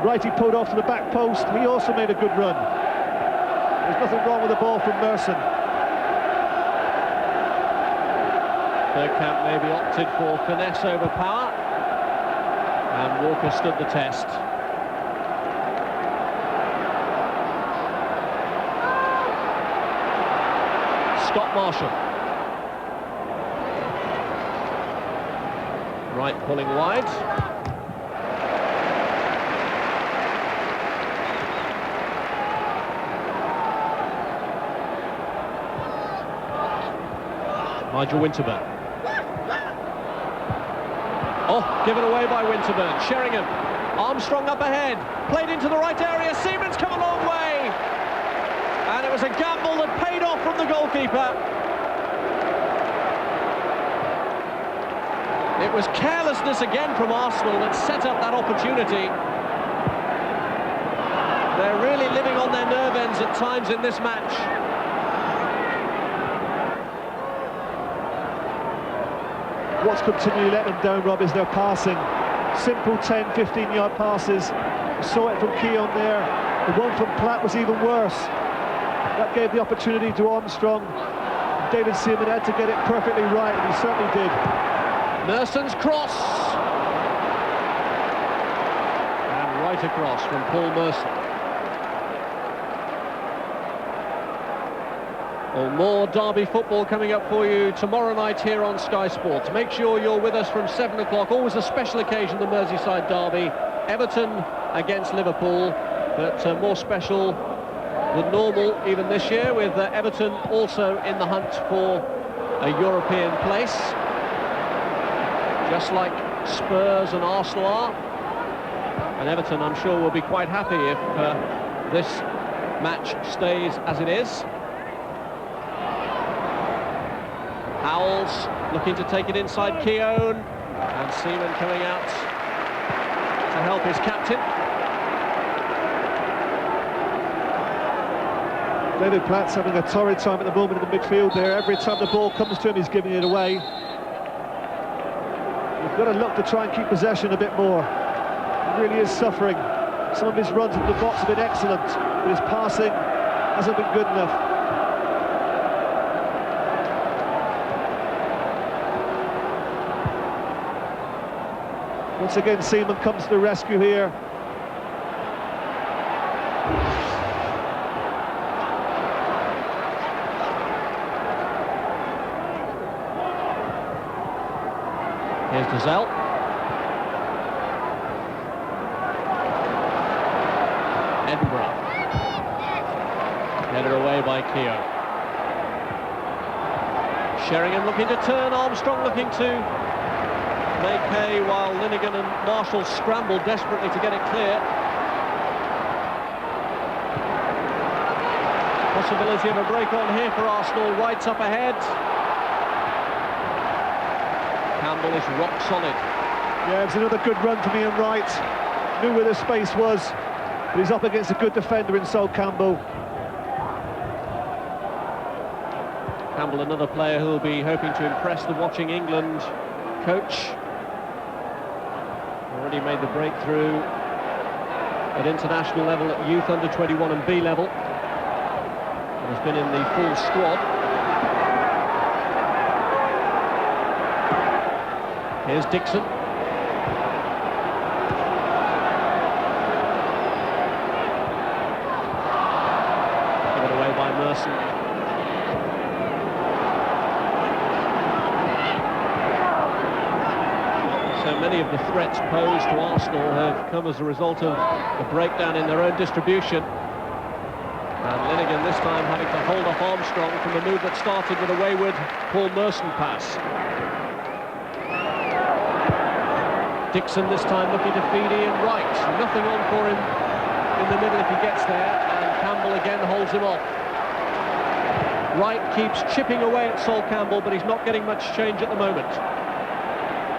Righty pulled off to the back post. He also made a good run. There's nothing wrong with the ball from Merson. Bergkamp maybe opted for finesse over power, and Walker stood the test. Scott Marshall. Wright pulling wide. Nigel Winterburn. Oh, given away by Winterburn. Sheringham. Armstrong up ahead. Played into the right area. Seaman's come a long way. And it was a gamble that paid off from the goalkeeper. It was carelessness again from Arsenal that set up that opportunity. They're really living on their nerve ends at times in this match. What's continually let them down, Rob, is their passing. Simple 10, 15-yard passes. We saw it from Keown there. The one from Platt was even worse. That gave the opportunity to Armstrong. David Seaman had to get it perfectly right, and he certainly did. Merson's cross. And right across from Paul Merson. Well, more Derby football coming up for you tomorrow night here on Sky Sports. Make sure you're with us from 7 o'clock. Always a special occasion, the Merseyside Derby. Everton against Liverpool, but more special than normal even this year, with Everton also in the hunt for a European place, just like Spurs and Arsenal are. And Everton, I'm sure, will be quite happy if this match stays as it is. Howells looking to take it inside Keown, and Seaman coming out to help his captain. David Platt's having a torrid time at the moment in the midfield there. Every time the ball comes to him, he's giving it away. You've got to look to try and keep possession a bit more. He really is suffering. Some of his runs into the box have been excellent, but his passing hasn't been good enough. Once again, Seaman comes to the rescue here. Here's Dazelle. Edinburgh. Headed away by Keown. Sheringham looking to turn, Armstrong looking to make hay, while Linnigan and Marshall scramble desperately to get it clear. Possibility of a break on here for Arsenal. Wright's up ahead. Campbell is rock solid. Yeah, it's another good run from Ian Wright. Knew where the space was, but he's up against a good defender in Sol Campbell. Campbell, another player who will be hoping to impress the Watching England coach. Already made the breakthrough at international level at youth, under 21 and B level. And has been in the full squad. Here's Dixon. Given away by Merson. So many of the threats posed to Arsenal have come as a result of the breakdown in their own distribution. And Linnigan this time having to hold off Armstrong from a move that started with a wayward Paul Merson pass. Dixon this time looking to feed Ian Wright. Nothing on for him in the middle if he gets there, and Campbell again holds him off. Wright keeps chipping away at Sol Campbell, but he's not getting much change at the moment.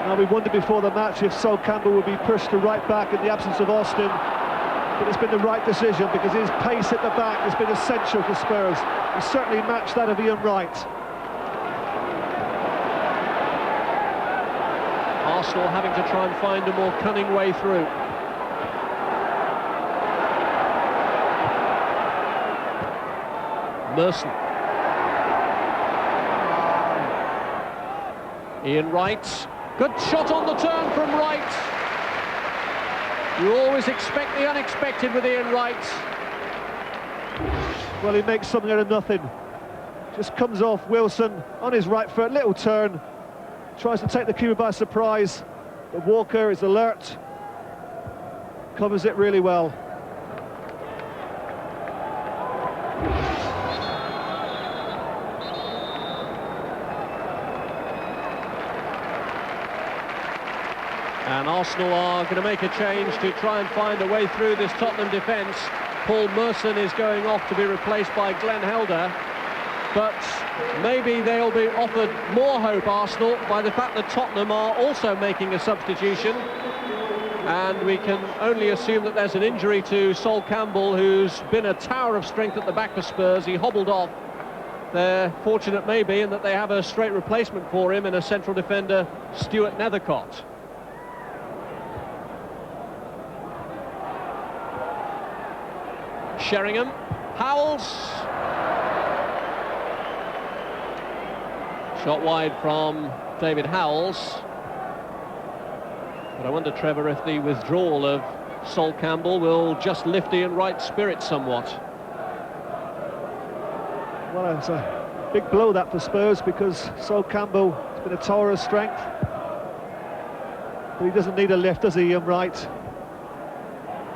Now, we wondered before the match if Sol Campbell would be pushed to right back in the absence of Austin, but it's been the right decision because his pace at the back has been essential for Spurs. He certainly matched that of Ian Wright. Arsenal having to try and find a more cunning way through. Merson. Ian Wright, good shot on the turn from Wright. You always expect the unexpected with Ian Wright. Well, he makes something out of nothing. Just comes off Wilson on his right foot, little turn. Tries to take the keeper by surprise, but Walker is alert. Covers it really well. And Arsenal are going to make a change to try and find a way through this Tottenham defence. Paul Merson is going off to be replaced by Glenn Helder. But maybe they'll be offered more hope, Arsenal, by the fact that Tottenham are also making a substitution. And we can only assume that there's an injury to Sol Campbell, who's been a tower of strength at the back for Spurs. He hobbled off. They're fortunate maybe in that they have a straight replacement for him in a central defender, Stuart Nethercott. Sheringham, Howells. Shot wide from David Howells. But I wonder, Trevor, if the withdrawal of Sol Campbell will just lift Ian Wright's spirit somewhat. Well, it's a big blow that for Spurs, because Sol Campbell has been a tower of strength. But he doesn't need a lift, does he, Ian Wright?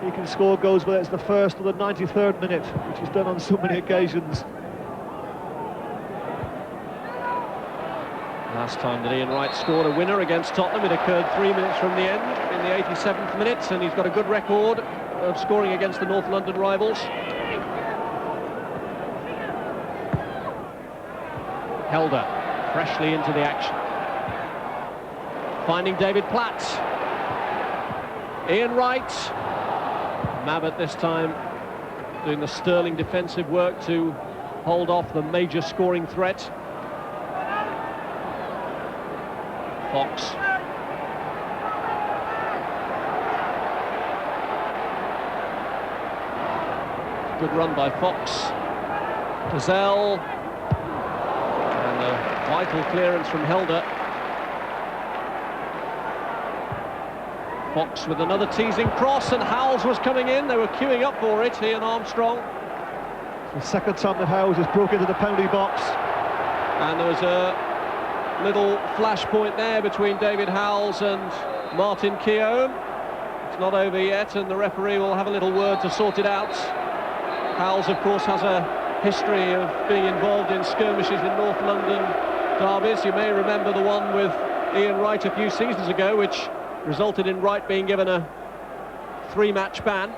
He can score goals, whether it's the first or the 93rd minute, which he's done on so many occasions. Last time that Ian Wright scored a winner against Tottenham, it occurred 3 minutes from the end, in the 87th minute, and he's got a good record of scoring against the North London rivals. Helder, freshly into the action. Finding David Platt. Ian Wright. Mabbutt this time doing the sterling defensive work to hold off the major scoring threat. Fox. Good run by Fox. Gazelle. And a vital clearance from Helder. Fox with another teasing cross, and Howells was coming in. They were queuing up for it, he and Armstrong. It's the second time that Howells has broke into the penalty box. And there was a little flashpoint there between David Howells and Martin Keown. It's not over yet, and the referee will have a little word to sort it out. Howells, of course, has a history of being involved in skirmishes in North London derbies. You may remember the one with Ian Wright a few seasons ago, which resulted in Wright being given a 3-match ban.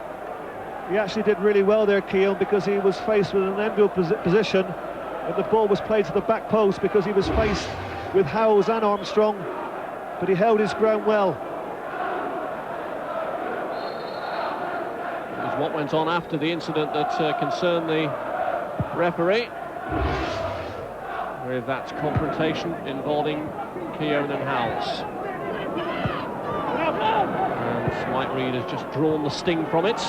He actually did really well there, Keown, because he was faced with an enviable position, and the ball was played to the back post because he was faced with Howells and Armstrong, but he held his ground well. It was what went on after the incident that concerned the referee, with that confrontation involving Keown and Howells. And Mike Reid has just drawn the sting from it.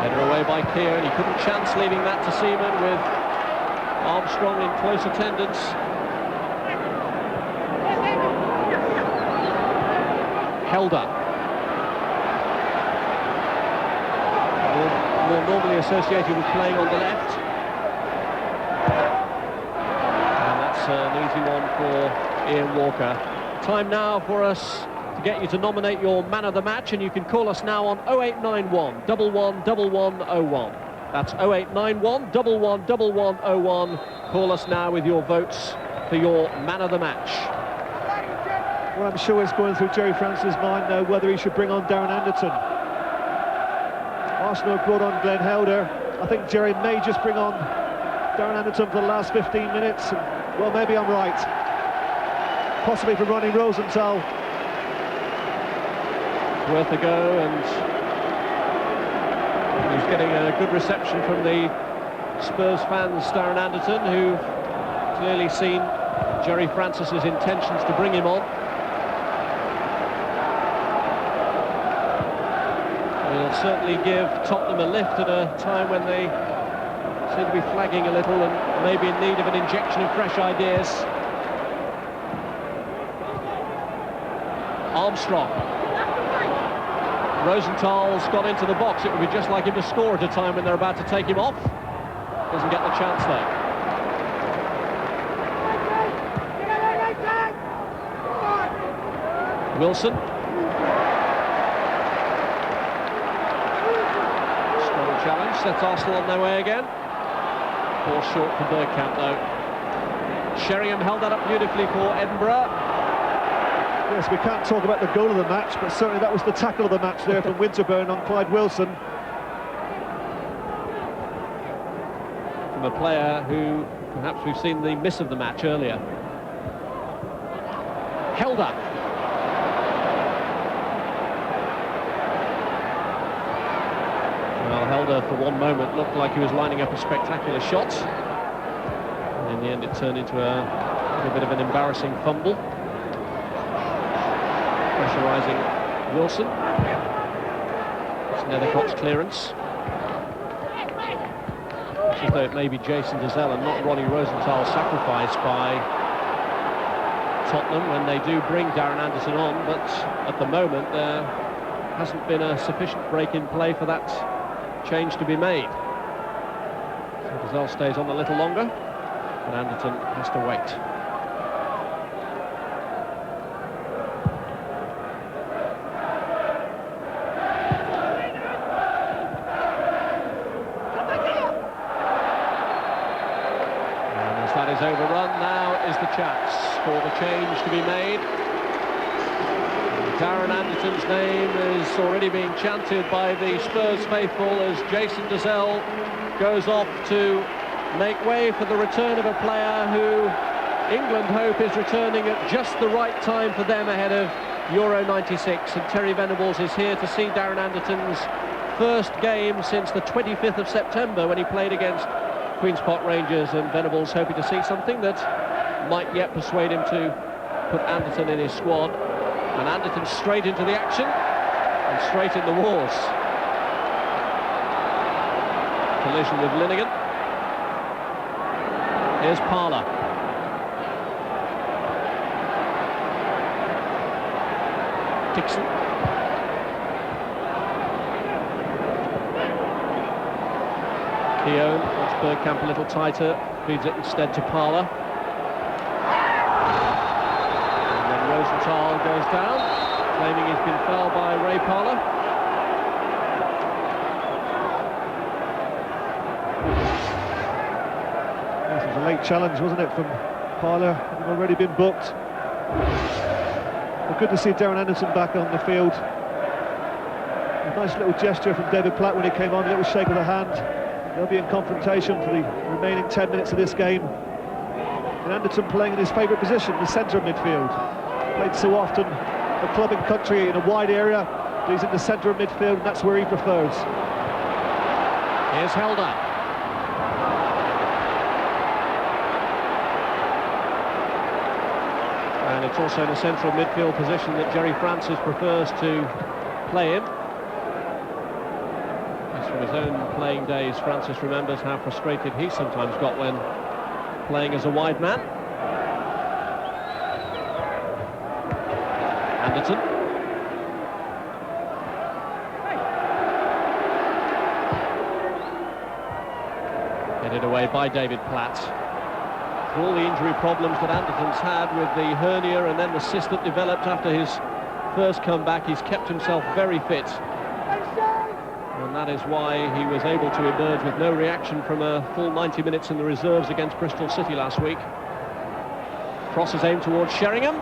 Header away by Keown. He couldn't chance leaving that to Seaman, with Armstrong in close attendance. Helder. More normally associated with playing on the left. An easy one for Ian Walker. Time now for us to get you to nominate your man of the match, and you can call us now on 0891 111101. That's 0891 111101. Call us now with your votes for your man of the match. Well, I'm sure it's going through Jerry Francis' mind now whether he should bring on Darren Anderton. Arsenal have brought on Glenn Helder. I think Jerry may just bring on Darren Anderton for the last 15 minutes. Well, maybe I'm right. Possibly for Ronnie Rosenthal. Worth a go, and he's getting a good reception from the Spurs fans, Darren Anderton, who've clearly seen Jerry Francis's intentions to bring him on. Will certainly give Tottenham a lift at a time when they seem to be flagging a little and maybe in need of an injection of fresh ideas. Armstrong. Rosenthal's gone into the box. It would be just like him to score at a time when they're about to take him off. Doesn't get the chance though. Wilson. Strong challenge, sets Arsenal on their way again. Ball short for Bergkamp though. Sheringham held that up beautifully for Edinburgh. Yes, we can't talk about the goal of the match, but certainly that was the tackle of the match there from Winterburn on Clyde Wilson. From a player who perhaps we've seen the miss of the match earlier. Helder. Well, Helder for one moment looked like he was lining up a spectacular shot. And in the end it turned into a bit of an embarrassing fumble. Pressurising Wilson. It's Nethercott's clearance. It's as though it may be Jason Dezelle and not Ronnie Rosenthal's sacrifice by Tottenham when they do bring Darren Anderton on, but at the moment there hasn't been a sufficient break in play for that change to be made. So Dezelle stays on a little longer, and Anderton has to wait. Overrun, now is the chance for the change to be made. Darren Anderton's name is already being chanted by the Spurs faithful as Jason Dezelle goes off to make way for the return of a player who England hope is returning at just the right time for them ahead of Euro 96, and Terry Venables is here to see Darren Anderton's first game since the 25th of September when he played against Queen's Park Rangers, and Venables hoping to see something that might yet persuade him to put Anderton in his squad. And Anderton straight into the action and straight in the wars. Collision with Linnigan. Here's Parler. Dixon. Keown wants Bergkamp a little tighter, feeds it instead to Parler. And then Rosenthal goes down, claiming he's been fouled by Ray Parler. This was a late challenge, wasn't it, from Parler, having already been booked. But good to see Darren Anderton back on the field. A nice little gesture from David Platt when he came on, a little shake of the hand. They'll be in confrontation for the remaining 10 minutes of this game. And Anderton playing in his favourite position, the centre of midfield. Played so often, the club and country in a wide area, but he's in the centre of midfield, and that's where he prefers. Here's Helder. And it's also in the central midfield position that Jerry Francis prefers to play in. From his own playing days, Francis remembers how frustrated he sometimes got when playing as a wide man. Anderton. Headed away by David Platt. For all the injury problems that Anderton's had with the hernia and then the cyst that developed after his first comeback, he's kept himself very fit. And that is why he was able to emerge with no reaction from a full 90 minutes in the reserves against Bristol City last week. Cross is aimed towards Sheringham.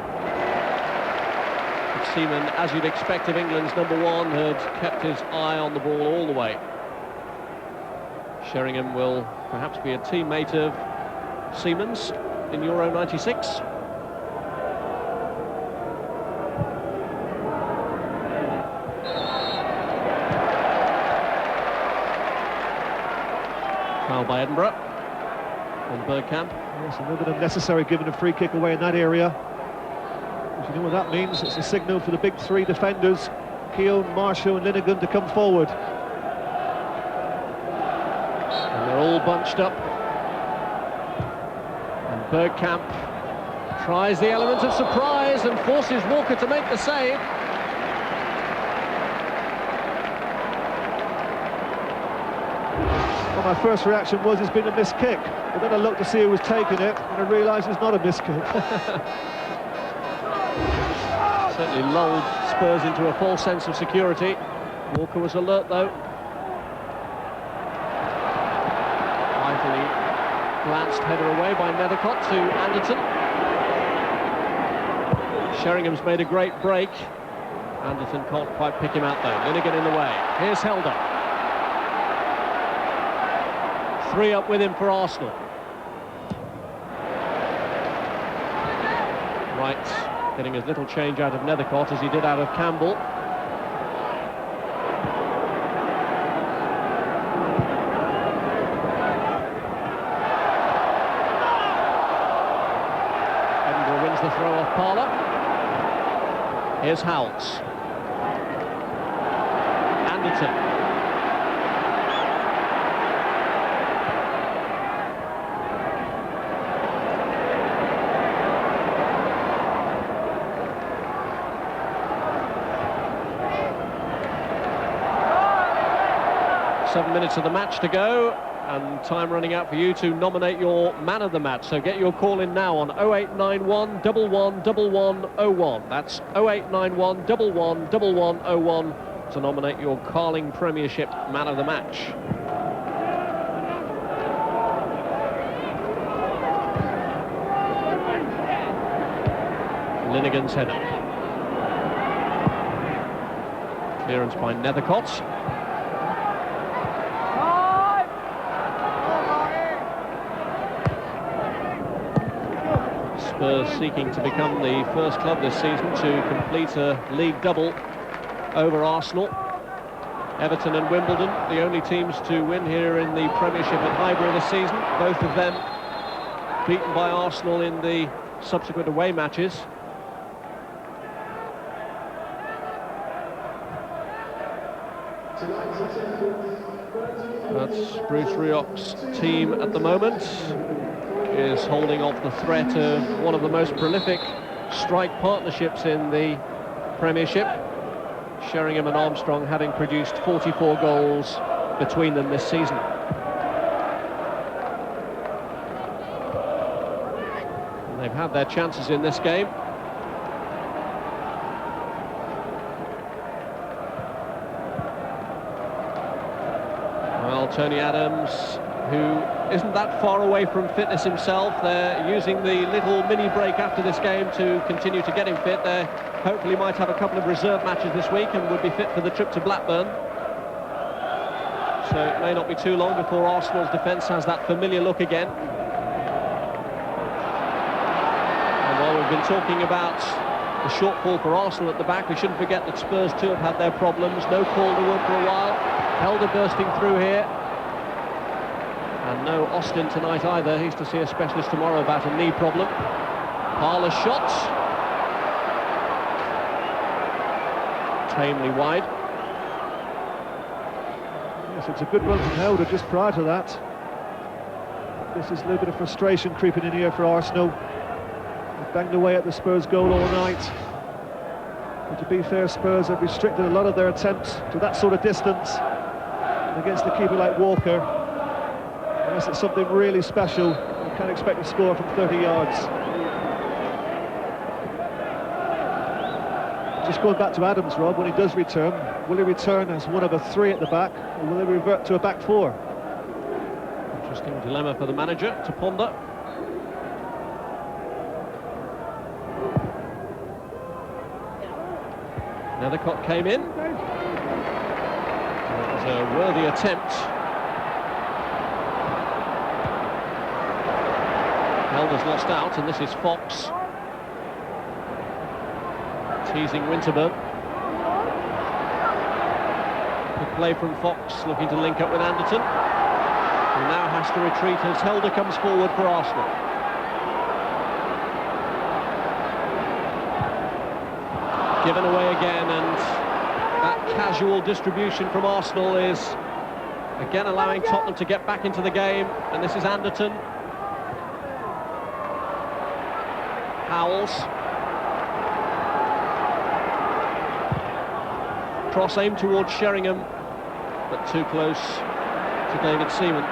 Seaman, as you'd expect of England's number one, had kept his eye on the ball all the way. Sheringham will perhaps be a teammate of Seaman's in Euro 96. Foul by Edinburgh on Bergkamp. Yes, a little bit unnecessary giving a free kick away in that area. If you know what that means, it's a signal for the big three defenders Keown, Marshall and Linnigan to come forward. And they're all bunched up. And Bergkamp tries the element of surprise and forces Walker to make the save. Well, my first reaction was it's been a missed kick, but then I looked to see who was taking it, and I realised it's not a missed kick. Certainly lulled Spurs into a false sense of security. Walker was alert, though. Lightly glanced header away by Nethercott to Anderton. Sheringham's made a great break. Anderton can't quite pick him out, though. Linnigan in the way. Here's Helder. 3 up with him for Arsenal. Wright getting as little change out of Nethercott as he did out of Campbell. Edinburgh wins the throw off Parlour. Here's Howells. Anderton. Seven minutes of the match to go, and time running out for you to nominate your man of the match. So get your call in now on 0891 111101. That's 0891 111101 to nominate your Carling Premiership man of the match. Linnigan's header. Clearance by Nethercott. Spurs seeking to become the first club this season to complete a league double over Arsenal. Everton and Wimbledon, the only teams to win here in the Premiership at Highbury this season. Both of them beaten by Arsenal in the subsequent away matches. That's Bruce Rioch's team at the moment. Is holding off the threat of one of the most prolific strike partnerships in the Premiership. Sheringham and Armstrong having produced 44 goals between them this season. And they've had their chances in this game. Well, Tony Adams, who isn't that far away from fitness himself. They're using the little mini break after this game to continue to get him fit. They hopefully might have a couple of reserve matches this week and would be fit for the trip to Blackburn. So it may not be too long before Arsenal's defence has that familiar look again. And while we've been talking about the shortfall for Arsenal at the back, we shouldn't forget that Spurs too have had their problems. No Calderwood for a while. Helder bursting through here. And no Austin tonight either. He's to see a specialist tomorrow about a knee problem. Parlour shot. Tamely wide. Yes, it's a good run from Helder just prior to that. This is a little bit of frustration creeping in here for Arsenal. They've banged away at the Spurs goal all night. But to be fair, Spurs have restricted a lot of their attempts to that sort of distance. And against a keeper like Walker, unless it's something really special, you can't expect to score from 30 yards. Just going back to Adams, Rob, when he does return, will he return as one of a 3 at the back, or will he revert to a back 4? Interesting dilemma for the manager to ponder. Nethercott came in. It was a worthy attempt. Helder's lost out, and this is Fox. Teasing Winterburn. Good play from Fox, looking to link up with Anderton. Who now has to retreat as Helder comes forward for Arsenal. Given away again, and That casual distribution from Arsenal is again allowing Tottenham to get back into the game, and this is Anderton. Howells. Cross aimed towards Sheringham, but too close to David Seaman.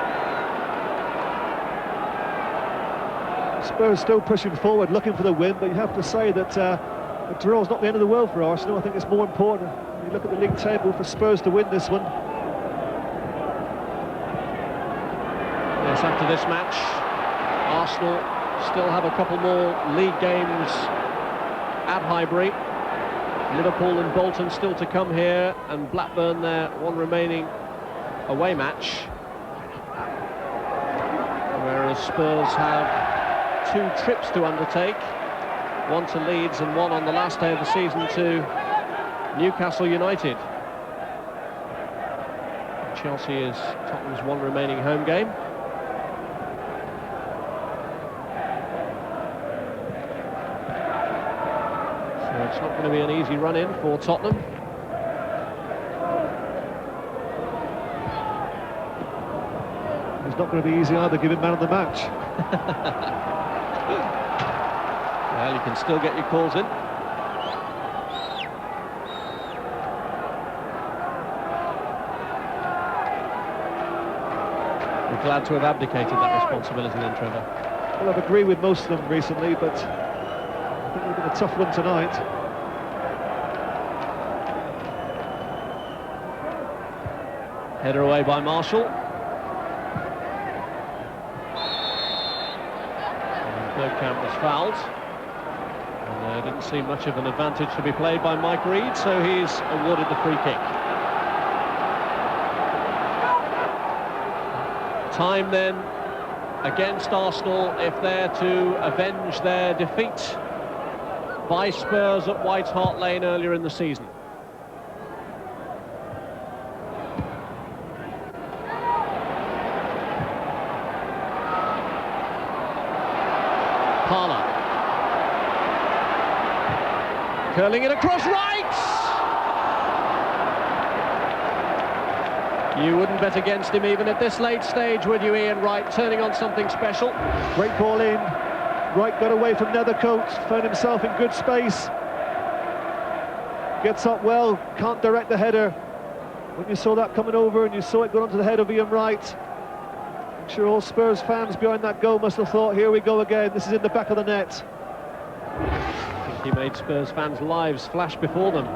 Spurs still pushing forward, looking for the win, but you have to say that a draw is not the end of the world for Arsenal. I think it's more important. When you look at the league table, for Spurs to win this one. Yes, after this match, Arsenal still have a couple more league games at Highbury. Liverpool and Bolton still to come here, and Blackburn their one remaining away match. Whereas Spurs have 2 trips to undertake, one to Leeds and one on the last day of the season to Newcastle United. Chelsea is Tottenham's one remaining home game. So it's not going to be an easy run-in for Tottenham. It's not going to be easy either, giving man of the match. Well, you can still get your calls in. We're glad to have abdicated that responsibility then, Trevor. Well, I've agreed with most of them recently, but I think it'll be a tough one tonight. Header away by Marshall. Bergkamp was fouled. And there didn't seem much of an advantage to be played by Mike Reed, so he's awarded the free kick. Time then against Arsenal if they're to avenge their defeat by Spurs at White Hart Lane earlier in the season. Parlour. Curling it across right! You wouldn't bet against him even at this late stage, would you, Ian Wright, turning on something special? Great ball in. Wright got away from Nethercoat, found himself in good space. Gets up well, can't direct the header. When you saw that coming over and you saw it go onto the head of Ian Wright, I'm sure all Spurs fans behind that goal must have thought, here we go again, this is in the back of the net. I think he made Spurs fans' lives flash before them.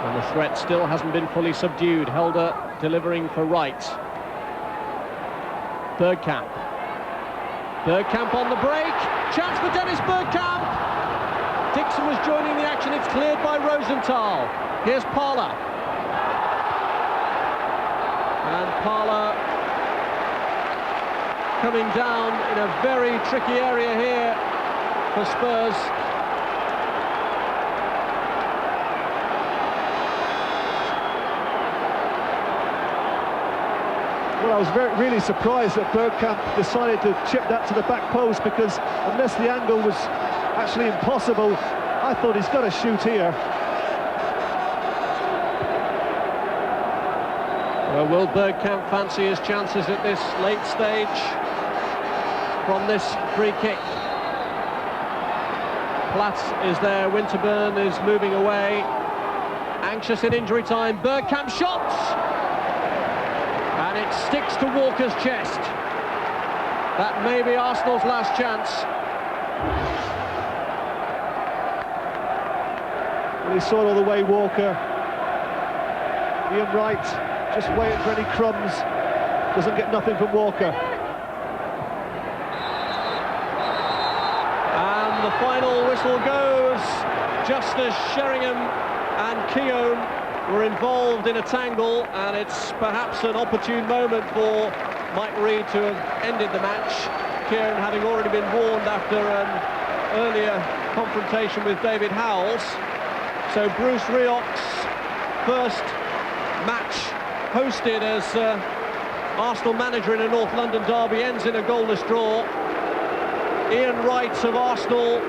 And the threat still hasn't been fully subdued. Helder delivering for Wright. Bergkamp. Bergkamp on the break. Chance for Dennis Bergkamp. Dixon was joining the action. It's cleared by Rosenthal. Here's Parlour. And Parlour coming down in a very tricky area here for Spurs. Well, I was really surprised that Bergkamp decided to chip that to the back post, because unless the angle was actually impossible, I thought he's got to shoot here. Well, will Bergkamp fancy his chances at this late stage from this free kick? Platt is there, Winterburn is moving away. Anxious in injury time, Bergkamp shots! And it sticks to Walker's chest. That may be Arsenal's last chance. Well, he saw it all the way, Walker. Ian Wright just waiting for any crumbs. Doesn't get nothing from Walker. And the final whistle goes just as Sheringham and Keown were involved in a tangle, and it's perhaps an opportune moment for Mike Reed to have ended the match. Keown having already been warned after an earlier confrontation with David Howells. So Bruce Rioch's first match hosted as Arsenal manager in a North London derby ends in a goalless draw. Ian Wright of Arsenal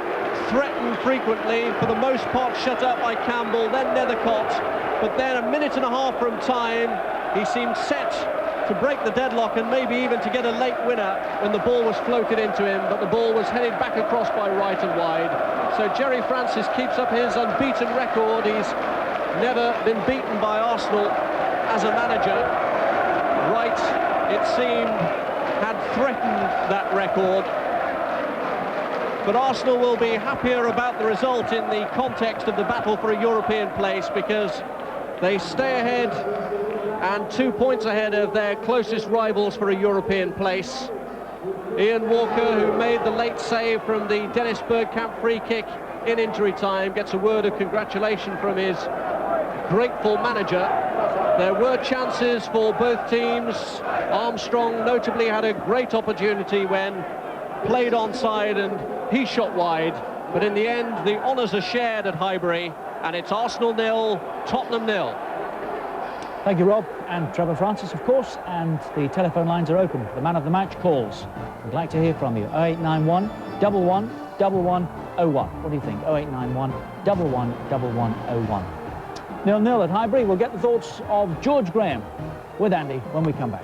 threatened frequently, for the most part shut up by Campbell, then Nethercott, but then a minute and a half from time, he seemed set to break the deadlock and maybe even to get a late winner when the ball was floated into him, but the ball was headed back across by Wright and wide. So Jerry Francis keeps up his unbeaten record. He's never been beaten by Arsenal as a manager. Wright, it seemed, had threatened that record. But Arsenal will be happier about the result in the context of the battle for a European place, because they stay ahead and 2 points ahead of their closest rivals for a European place. Ian Walker, who made the late save from the Dennis Bergkamp free kick in injury time, gets a word of congratulation from his grateful manager. There were chances for both teams. Armstrong notably had a great opportunity when played onside and he shot wide, but in the end the honours are shared at Highbury, and it's Arsenal 0, Tottenham 0. Thank you, Rob, and Trevor Francis, of course, and the telephone lines are open for the man of the match calls. We'd like to hear from you. 0891 11 1101. What do you think? 0891 11 1101. 0-0 at Highbury. We'll get the thoughts of George Graham with Andy when we come back.